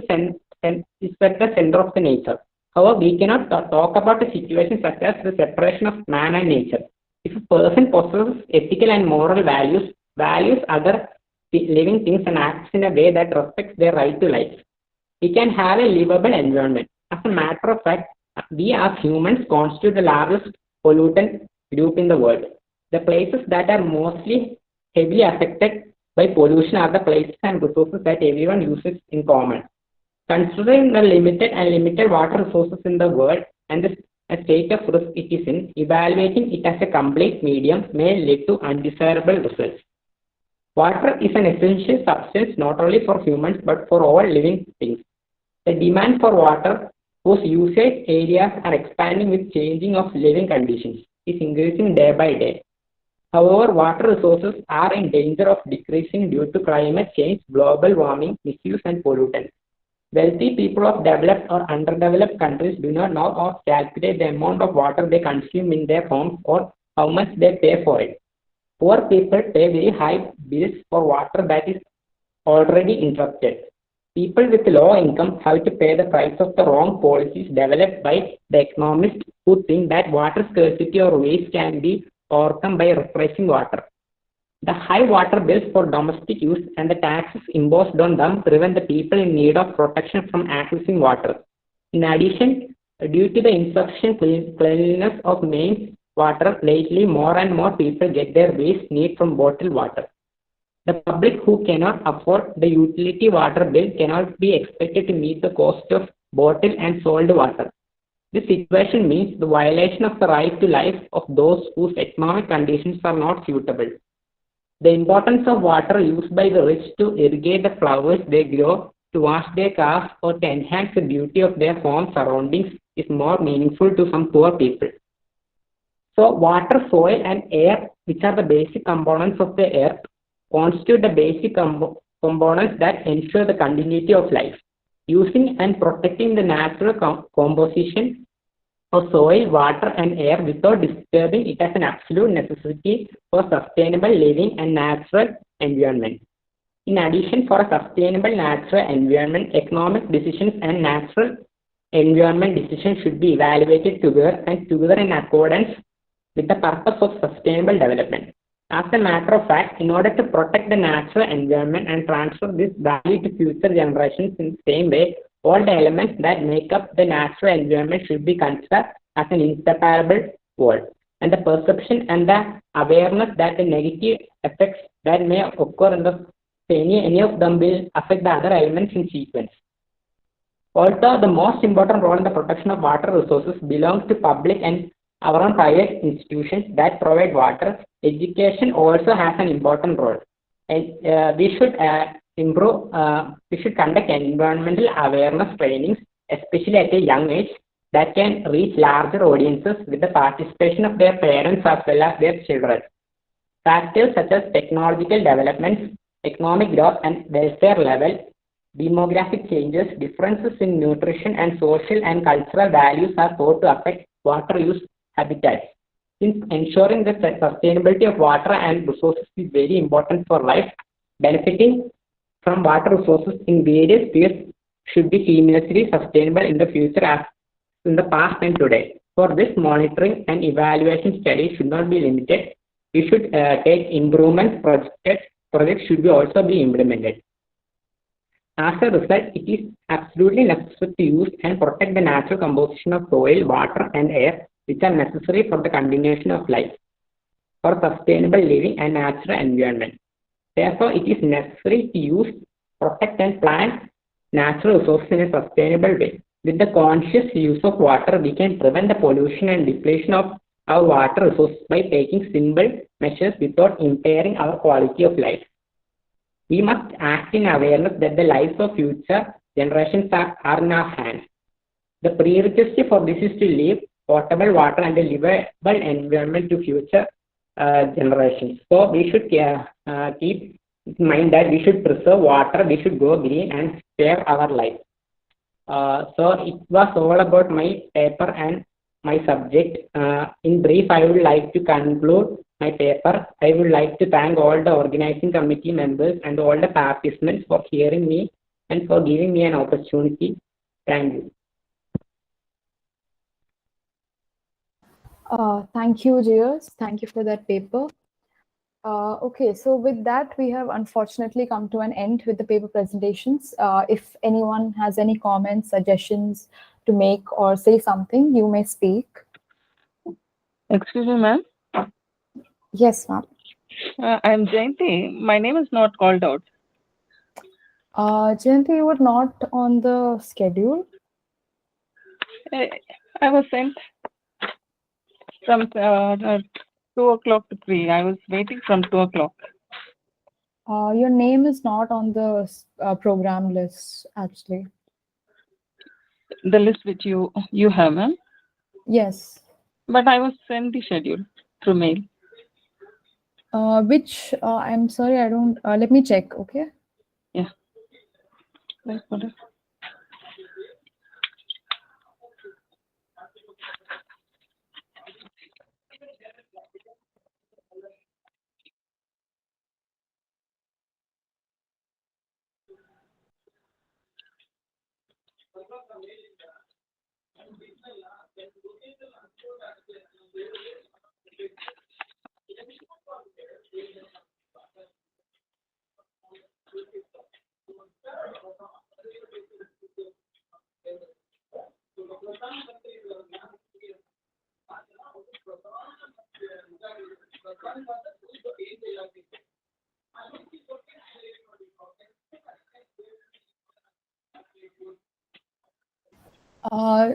is at the center of the nature. However, we cannot talk about a situation such as the separation of man and nature. If a person possesses ethical and moral values, values other living things and acts in a way that respects their right to life, we can have a livable environment. As a matter of fact, we as humans constitute the largest pollutant group in the world. The places that are mostly heavily affected by pollution are the places and resources that everyone uses in common. Considering the limited water resources in the world and the state of risk it is in, evaluating it as a complete medium may lead to undesirable results. Water is an essential substance not only for humans but for all living things. The demand for water, whose usage areas are expanding with changing of living conditions, is increasing day by day. However, water resources are in danger of decreasing due to climate change, global warming, misuse, and pollutants. Wealthy people of developed or underdeveloped countries do not know or calculate the amount of water they consume in their homes or how much they pay for it. Poor people pay very high bills for water that is already interrupted. People with low income have to pay the price of the wrong policies developed by the economists who think that water scarcity or waste can be overcome by refreshing water. The high water bills for domestic use and the taxes imposed on them prevent the people in need of protection from accessing water. In addition, due to the insufficient cleanliness of main water, lately more and more people get their waste need from bottled water. The public who cannot afford the utility water bill cannot be expected to meet the cost of bottled and sold water. This situation means the violation of the right to life of those whose economic conditions are not suitable. The importance of water used by the rich to irrigate the flowers they grow, to wash their cars, or to enhance the beauty of their home surroundings is more meaningful to some poor people. So, water, soil, and air, which are the basic components of the earth, constitute the basic components that ensure the continuity of life. Using and protecting the natural composition of soil, water, and air without disturbing it as an absolute necessity for sustainable living and natural environment. In addition, for a sustainable natural environment, economic decisions and natural environment decisions should be evaluated together and together in accordance with the purpose of sustainable development. As a matter of fact, in order to protect the natural environment and transfer this value to future generations in the same way, all the elements that make up the natural environment should be considered as an inseparable whole. And the perception and the awareness that the negative effects that may occur in any of them will affect the other elements in sequence. Also, the most important role in the protection of water resources belongs to public and our own private institutions that provide water. Education also has an important role. And we should we should conduct environmental awareness trainings, especially at a young age, that can reach larger audiences with the participation of their parents as well as their children. Factors such as technological developments, economic growth and welfare level, demographic changes, differences in nutrition and social and cultural values are thought to affect water use habitats. Since ensuring the sustainability of water and resources is very important for life, benefiting from water resources in various spheres should be seamlessly sustainable in the future as in the past and today. For this, monitoring and evaluation studies should not be limited. We should take improvement projects should be also be implemented. As a result, it is absolutely necessary to use and protect the natural composition of soil, water, and air, which are necessary for the continuation of life, for sustainable living and natural environment. Therefore, it is necessary to use, protect, and plan natural resources in a sustainable way. With the conscious use of water, we can prevent the pollution and depletion of our water resources by taking simple measures without impairing our quality of life. We must act in awareness that the lives of future generations are in our hands. The prerequisite for this is to leave potable water and a livable environment to future generations. So we should keep in mind that we should preserve water, we should go green and save our life. So it was all about my paper and my subject. In brief, I would like to conclude my paper. I would like to thank all the organizing committee members and all the participants for hearing me and for giving me an opportunity. Thank you. Thank you, Jayas. Thank you for that paper. Okay, so with that, we have unfortunately come to an end with the paper presentations. If anyone has any comments, suggestions to make or say something, you may speak. Excuse me, ma'am. Yes, ma'am. I'm Jayanti. My name is not called out. Jayanti, you were not on the schedule. I was sent from 2 o'clock to 3. I was waiting from 2 o'clock. Your name is not on the program list, actually. The list which you have, ma'am. Yes. But I was sent the schedule through mail. Which, I'm sorry, I don't, let me check, okay? Yeah. Right, got it.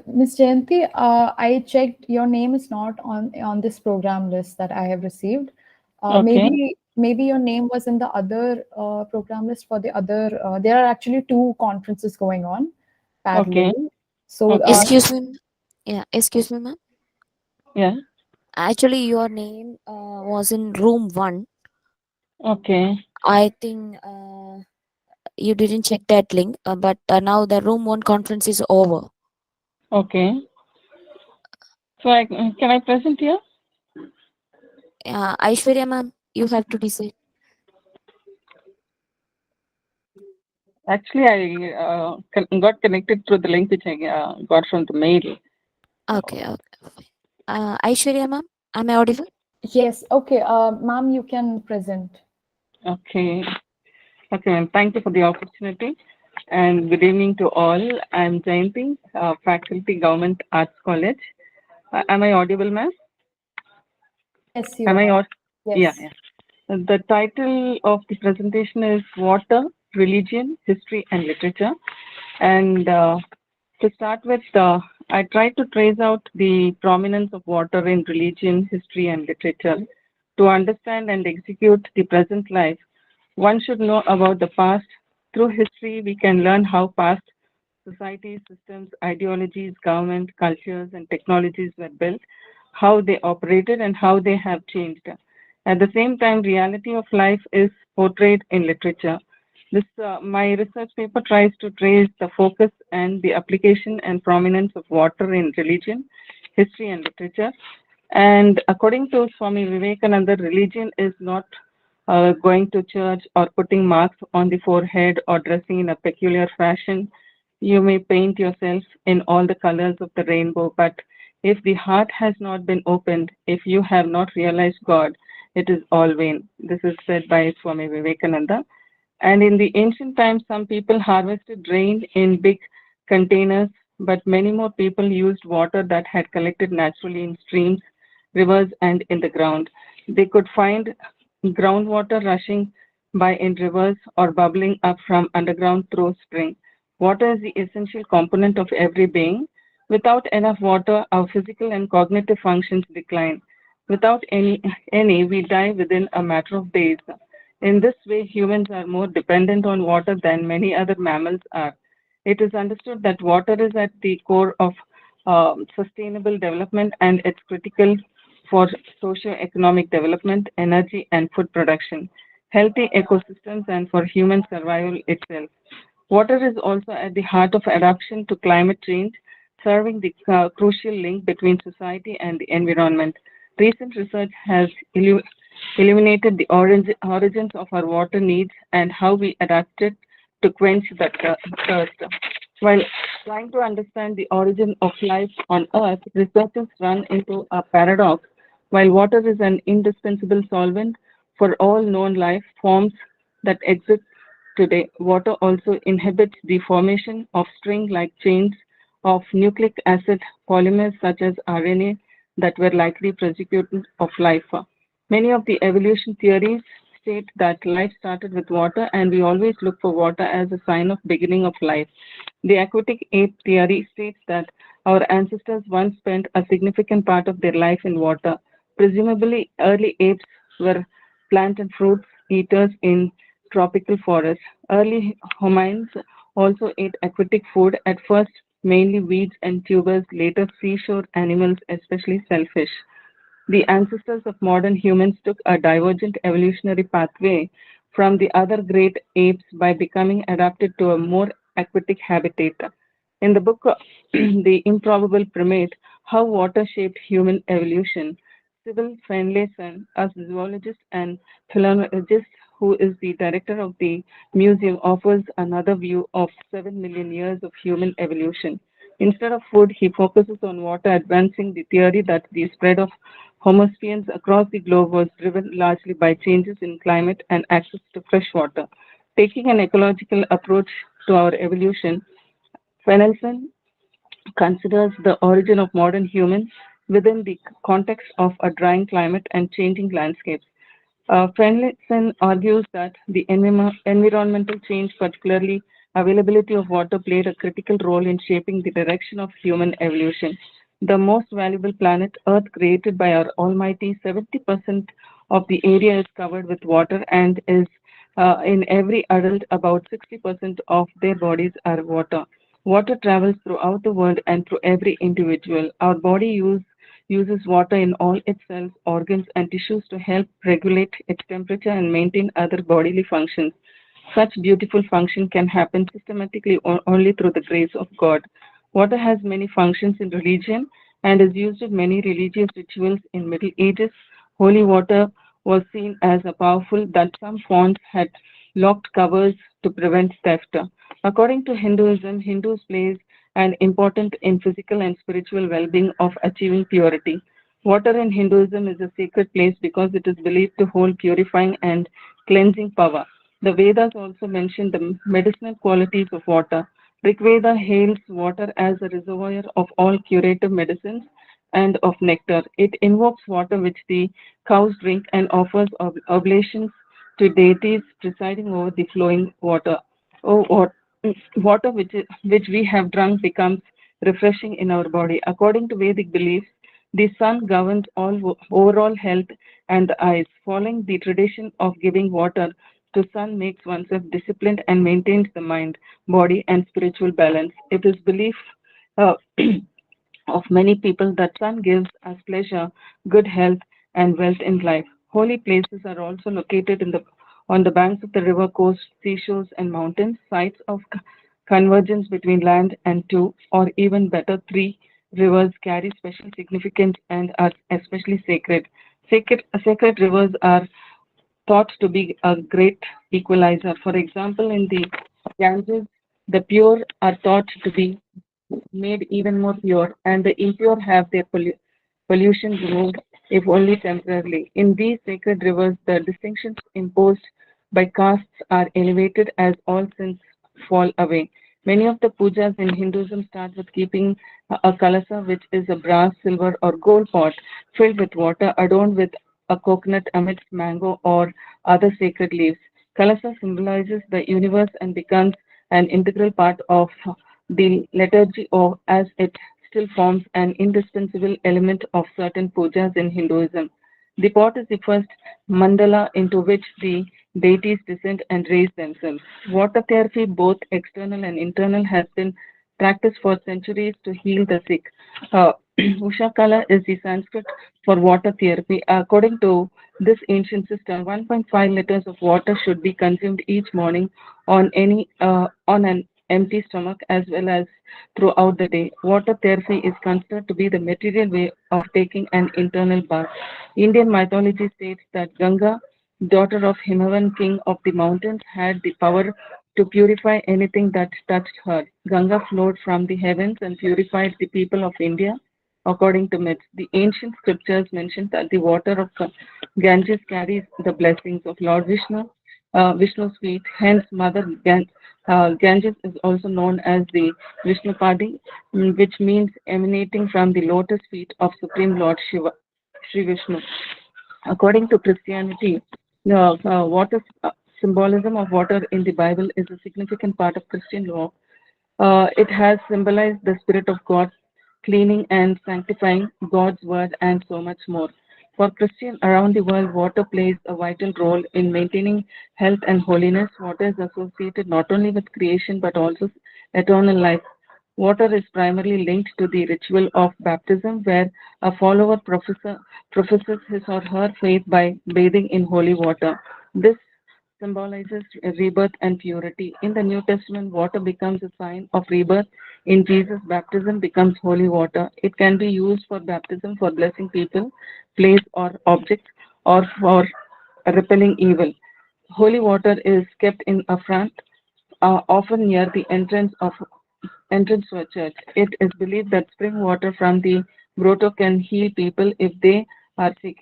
Ms. Jayanti, I checked your name is not on this program list that I have received. Okay. Maybe your name was in the other program list for the other. There are actually two conferences going on parallelly. Okay. So Okay. Excuse me. Yeah, excuse me, ma'am. Yeah. Actually, your name was in room 1. Okay. I think you didn't check that link, but now the room 1 conference is over. Okay. So can I present here? Aishwarya, ma'am, you have to decide. Actually, I got connected through the link which I got from the mail. Okay, okay. Aishwarya, ma'am, am I audible? yes, okay, ma'am, you can present. Okay. Okay, ma'am. Thank you for the opportunity. And good evening to all. I'm Jayanti, faculty, Government Arts College. Am I audible, ma'am? Yes, you Am I are. audible? Yeah, Yes. yeah. The title of the presentation is Water, Religion, History, and Literature. And to start with, I tried to trace out the prominence of water in religion, history, and literature. To understand and execute the present life, one should know about the past. Through history, we can learn how past societies, systems, ideologies, government, cultures, and technologies were built, how they operated, and how they have changed. At the same time, reality of life is portrayed in literature. This my research paper tries to trace the focus and the application and prominence of water in religion, history, and literature. And according to Swami Vivekananda, religion is not going to church or putting marks on the forehead or dressing in a peculiar fashion. You may paint yourself in all the colors of the rainbow, but if the heart has not been opened, if you have not realized God, it is all vain. This is said by Swami Vivekananda. And in the ancient times, some people harvested rain in big containers, but many more people used water that had collected naturally in streams, rivers, and in the ground. They could find groundwater rushing by in rivers or bubbling up from underground through spring. Water is the essential component of every being. Without enough water, our physical and cognitive functions decline. Without any, we die within a matter of days. In this way, humans are more dependent on water than many other mammals are. It is understood that water is at the core of sustainable development and it's critical for socio-economic development, energy, and food production, healthy ecosystems, and for human survival itself. Water is also at the heart of adaptation to climate change, serving the crucial link between society and the environment. Recent research has illuminated the origins of our water needs and how we adapted to quench the thirst. While trying to understand the origin of life on Earth, researchers run into a paradox. While water is an indispensable solvent for all known life forms that exist today, water also inhibits the formation of string-like chains of nucleic acid polymers such as RNA that were likely precursors of life. Many of the evolution theories state that life started with water and we always look for water as a sign of beginning of life. The aquatic ape theory states that our ancestors once spent a significant part of their life in water. Presumably, early apes were plant and fruit eaters in tropical forests. Early homines also ate aquatic food, at first mainly weeds and tubers, later seashore animals, especially shellfish. The ancestors of modern humans took a divergent evolutionary pathway from the other great apes by becoming adapted to a more aquatic habitat. In the book The Improbable Primate, How Water Shaped Human Evolution, Sybil Finlayson, a zoologist and philologist who is the director of the museum, offers another view of 7 million years of human evolution. Instead of food, he focuses on water, advancing the theory that the spread of Homo sapiens across the globe was driven largely by changes in climate and access to fresh water. Taking an ecological approach to our evolution, Fenelson considers the origin of modern humans within the context of a drying climate and changing landscapes. Fenelson argues that the environmental change, particularly availability of water, played a critical role in shaping the direction of human evolution. The most valuable planet, Earth, created by our Almighty, 70% of the area is covered with water and is in every adult, about 60% of their bodies are water. Water travels throughout the world and through every individual. Our body uses water in all its cells, organs, and tissues to help regulate its temperature and maintain other bodily functions. Such beautiful function can happen systematically only through the grace of God. Water has many functions in religion and is used in many religious rituals. In Middle Ages, holy water was seen as a powerful that some fonts had locked covers to prevent theft. According to Hinduism, Hindus plays an important in physical and spiritual well-being of achieving purity. Water in Hinduism is a sacred place because it is believed to hold purifying and cleansing power. The Vedas also mention the medicinal qualities of water. Rigveda hails water as a reservoir of all curative medicines and of nectar. It invokes water which the cows drink and offers oblations to deities presiding over the flowing water. Oh, water which we have drunk becomes refreshing in our body. According to Vedic beliefs, the sun governs all overall health and the eyes. Following the tradition of giving water to sun makes oneself disciplined and maintains the mind, body, and spiritual balance. It is belief uh, of many people that sun gives us pleasure, good health, and wealth in life. Holy places are also located on the banks of the river coast, seashores, and mountains, sites of convergence between land and two, or even better, three rivers carry special significance and are especially sacred. Sacred rivers are thought to be a great equalizer. For example, in the Ganges, the pure are thought to be made even more pure, and the impure have their pollution removed, if only temporarily. In these sacred rivers, the distinctions imposed by castes are elevated as all sins fall away. Many of the pujas in Hinduism start with keeping a kalasa, which is a brass, silver, or gold pot filled with water adorned with a coconut amidst mango or other sacred leaves. Kalasa symbolizes the universe and becomes an integral part of the liturgy or as it still forms an indispensable element of certain pujas in Hinduism. The pot is the first mandala into which the deities descend and raise themselves. Water therapy, both external and internal, has been practiced for centuries to heal the sick. Ushakala is the Sanskrit for water therapy. According to this ancient system, 1.5 liters of water should be consumed each morning on an empty stomach as well as throughout the day. Water therapy is considered to be the material way of taking an internal bath. Indian mythology states that Ganga, daughter of Himavan king of the mountains, had the power to purify anything that touched her. Ganga flowed from the heavens and purified the people of India. According to myths, the ancient scriptures mention that the water of Ganges carries the blessings of Lord Vishnu, Vishnu's feet. Hence, Ganges is also known as the Vishnupadi, which means emanating from the lotus feet of Supreme Lord Shiva, Sri Vishnu. According to Christianity, the water symbolism of water in the Bible is a significant part of Christian law. It has symbolized the Spirit of God, cleaning and sanctifying God's word, and so much more. For Christians around the world, water plays a vital role in maintaining health and holiness. Water is associated not only with creation but also eternal life. Water is primarily linked to the ritual of baptism, where a follower professes his or her faith by bathing in holy water. This symbolizes rebirth and purity. In the New Testament, water becomes a sign of rebirth. In Jesus, baptism becomes holy water. It can be used for baptism for blessing people, place, or objects, or for repelling evil. Holy water is kept in a font, often near the entrance to a church. It is believed that spring water from the grotto can heal people if they are sick.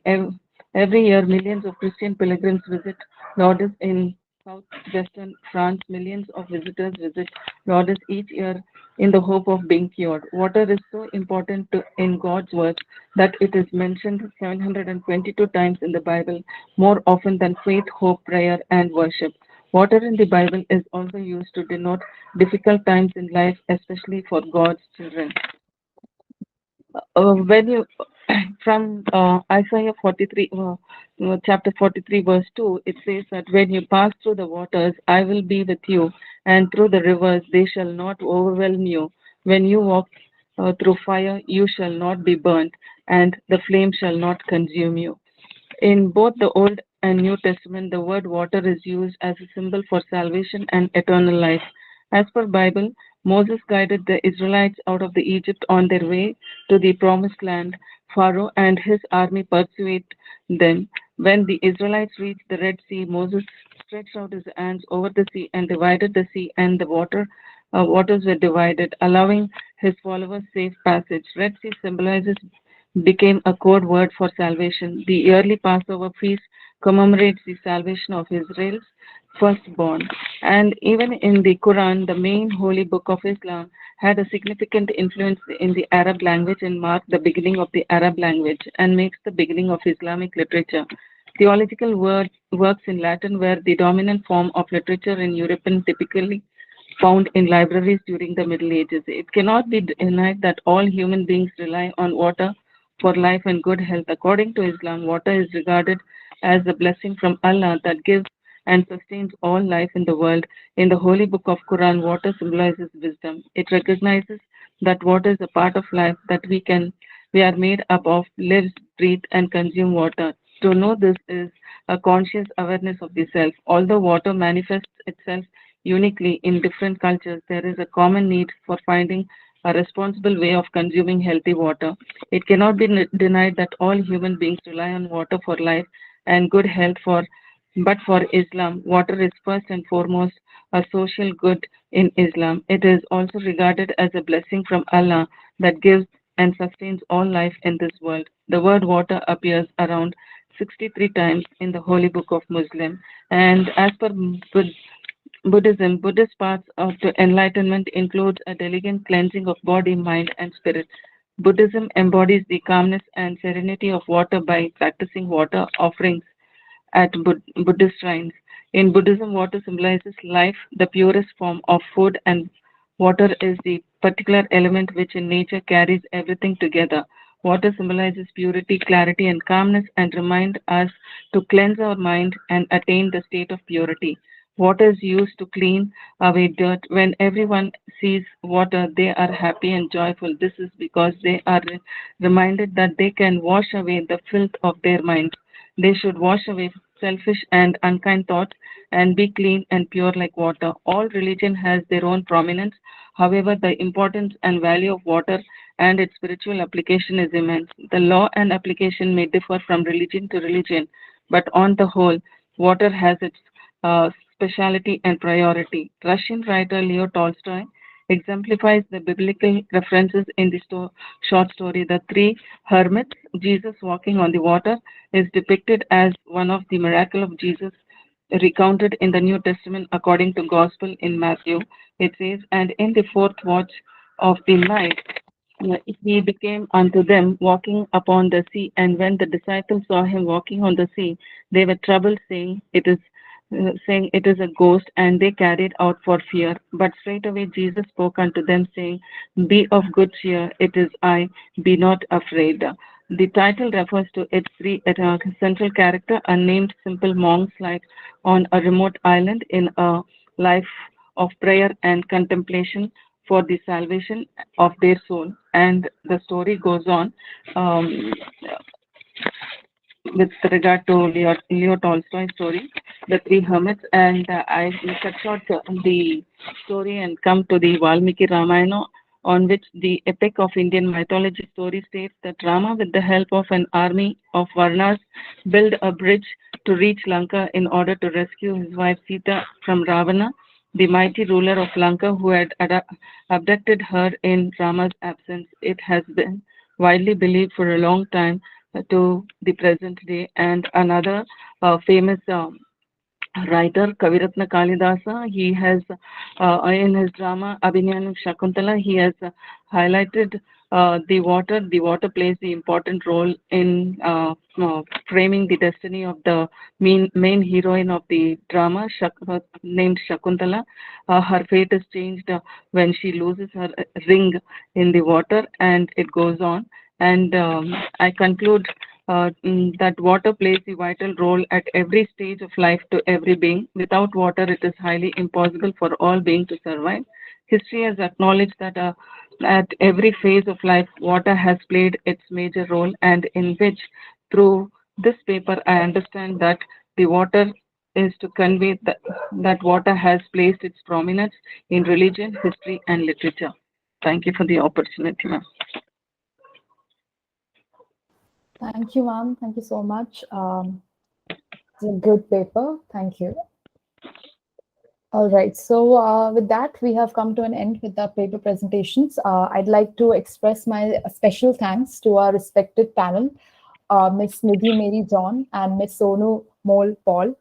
Every year, millions of Christian pilgrims visit Lourdes in southwestern France. Millions of visitors visit Lourdes each year in the hope of being cured. Water is so important in God's word that it is mentioned 722 times in the Bible, more often than faith, hope, prayer, and worship. Water in the Bible is also used to denote difficult times in life, especially for God's children. When you from Isaiah 43, chapter 43, verse 2, it says that when you pass through the waters, I will be with you, and through the rivers, they shall not overwhelm you. When you walk through fire, you shall not be burnt, and the flame shall not consume you. In both the Old and New Testament, the word water is used as a symbol for salvation and eternal life. As per Bible, Moses guided the Israelites out of the Egypt on their way to the promised land. Pharaoh and his army pursued them. When the Israelites reached the Red Sea, Moses stretched out his hands over the sea and divided the sea, and the waters were divided, allowing his followers safe passage. Red Sea symbolizes became a code word for salvation. The yearly Passover feast commemorates the salvation of Israel's firstborn. And even in the Quran, the main holy book of Islam, had a significant influence in the Arab language and marked the beginning of the Arab language and makes the beginning of Islamic literature. Theological works in Latin were the dominant form of literature in European, typically found in libraries during the Middle Ages. It cannot be denied that all human beings rely on water for life and good health. According to Islam, water is regarded as a blessing from Allah that gives and sustains all life in the world. In the holy book of Quran, water symbolizes wisdom. It recognizes that water is a part of life, that we are made up of, live, breathe, and consume water. To know this is a conscious awareness of the self. Although water manifests itself uniquely in different cultures, there is a common need for finding a responsible way of consuming healthy water. It cannot be denied that all human beings rely on water for life and good health, but for Islam, water is first and foremost a social good in Islam. It is also regarded as a blessing from Allah that gives and sustains all life in this world. The word water appears around 63 times in the Holy Book of Muslim, and as per Buddhism, Buddhist paths to enlightenment includes a diligent cleansing of body, mind, and spirit. Buddhism embodies the calmness and serenity of water by practicing water offerings at Buddhist shrines. In Buddhism, water symbolizes life, the purest form of food, and water is the particular element which in nature carries everything together. Water symbolizes purity, clarity, and calmness and remind us to cleanse our mind and attain the state of purity. Water is used to clean away dirt. When everyone sees water, they are happy and joyful. This is because they are reminded that they can wash away the filth of their minds. They should wash away selfish and unkind thoughts and be clean and pure like water. All religion has their own prominence. However, the importance and value of water and its spiritual application is immense. The law and application may differ from religion to religion, but on the whole, water has its speciality and priority. Russian writer Leo Tolstoy exemplifies the biblical references in the short story The Three Hermits. Jesus walking on the water is depicted as one of the miracles of Jesus recounted in the New Testament according to Gospel in Matthew. It says, "And in the fourth watch of the night, he became unto them walking upon the sea. And when the disciples saw him walking on the sea, they were troubled, saying, It is a ghost, and they carried out for fear. But straightway Jesus spoke unto them, saying, Be of good cheer, it is I, be not afraid." The title refers to its three central character, unnamed simple monks like on a remote island in a life of prayer and contemplation for the salvation of their soul. And the story goes on with regard to Leo Tolstoy's story, The Three Hermits, and I cut short the story and come to the Valmiki Ramayana, on which the epic of Indian mythology story states that Rama, with the help of an army of Varnas, built a bridge to reach Lanka in order to rescue his wife Sita from Ravana, the mighty ruler of Lanka, who had abducted her in Rama's absence. It has been widely believed for a long time to the present day. And another famous writer, Kaviratna Kalidasa, he has, in his drama Abhinayam Shakuntala, he has highlighted the water. The water plays the important role in framing the destiny of the main heroine of the drama, named Shakuntala. Her fate is changed when she loses her ring in the water, and it goes on. And I conclude that water plays a vital role at every stage of life to every being. Without water, it is highly impossible for all beings to survive. History has acknowledged that at every phase of life, water has played its major role, and in which, through this paper, I understand that the water is to convey that water has placed its prominence in religion, history, and literature. Thank you for the opportunity, ma'am. Thank you, ma'am. Thank you so much. It's a good paper. Thank you. All right. So with that, we have come to an end with the paper presentations. I'd like to express my special thanks to our respected panel, Ms. Nidhi Mary John and Ms. Sonu Mol Paul.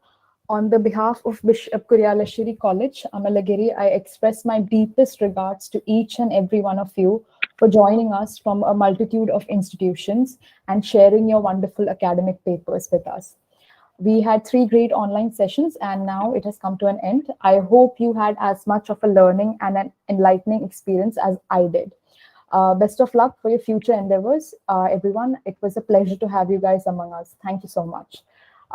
On the behalf of Bishop Kuryalashiri College, Amalagiri, I express my deepest regards to each and every one of you for joining us from a multitude of institutions and sharing your wonderful academic papers with us. We had 3 great online sessions, and now it has come to an end. I hope you had as much of a learning and an enlightening experience as I did. Best of luck for your future endeavors, everyone. It was a pleasure to have you guys among us. Thank you so much.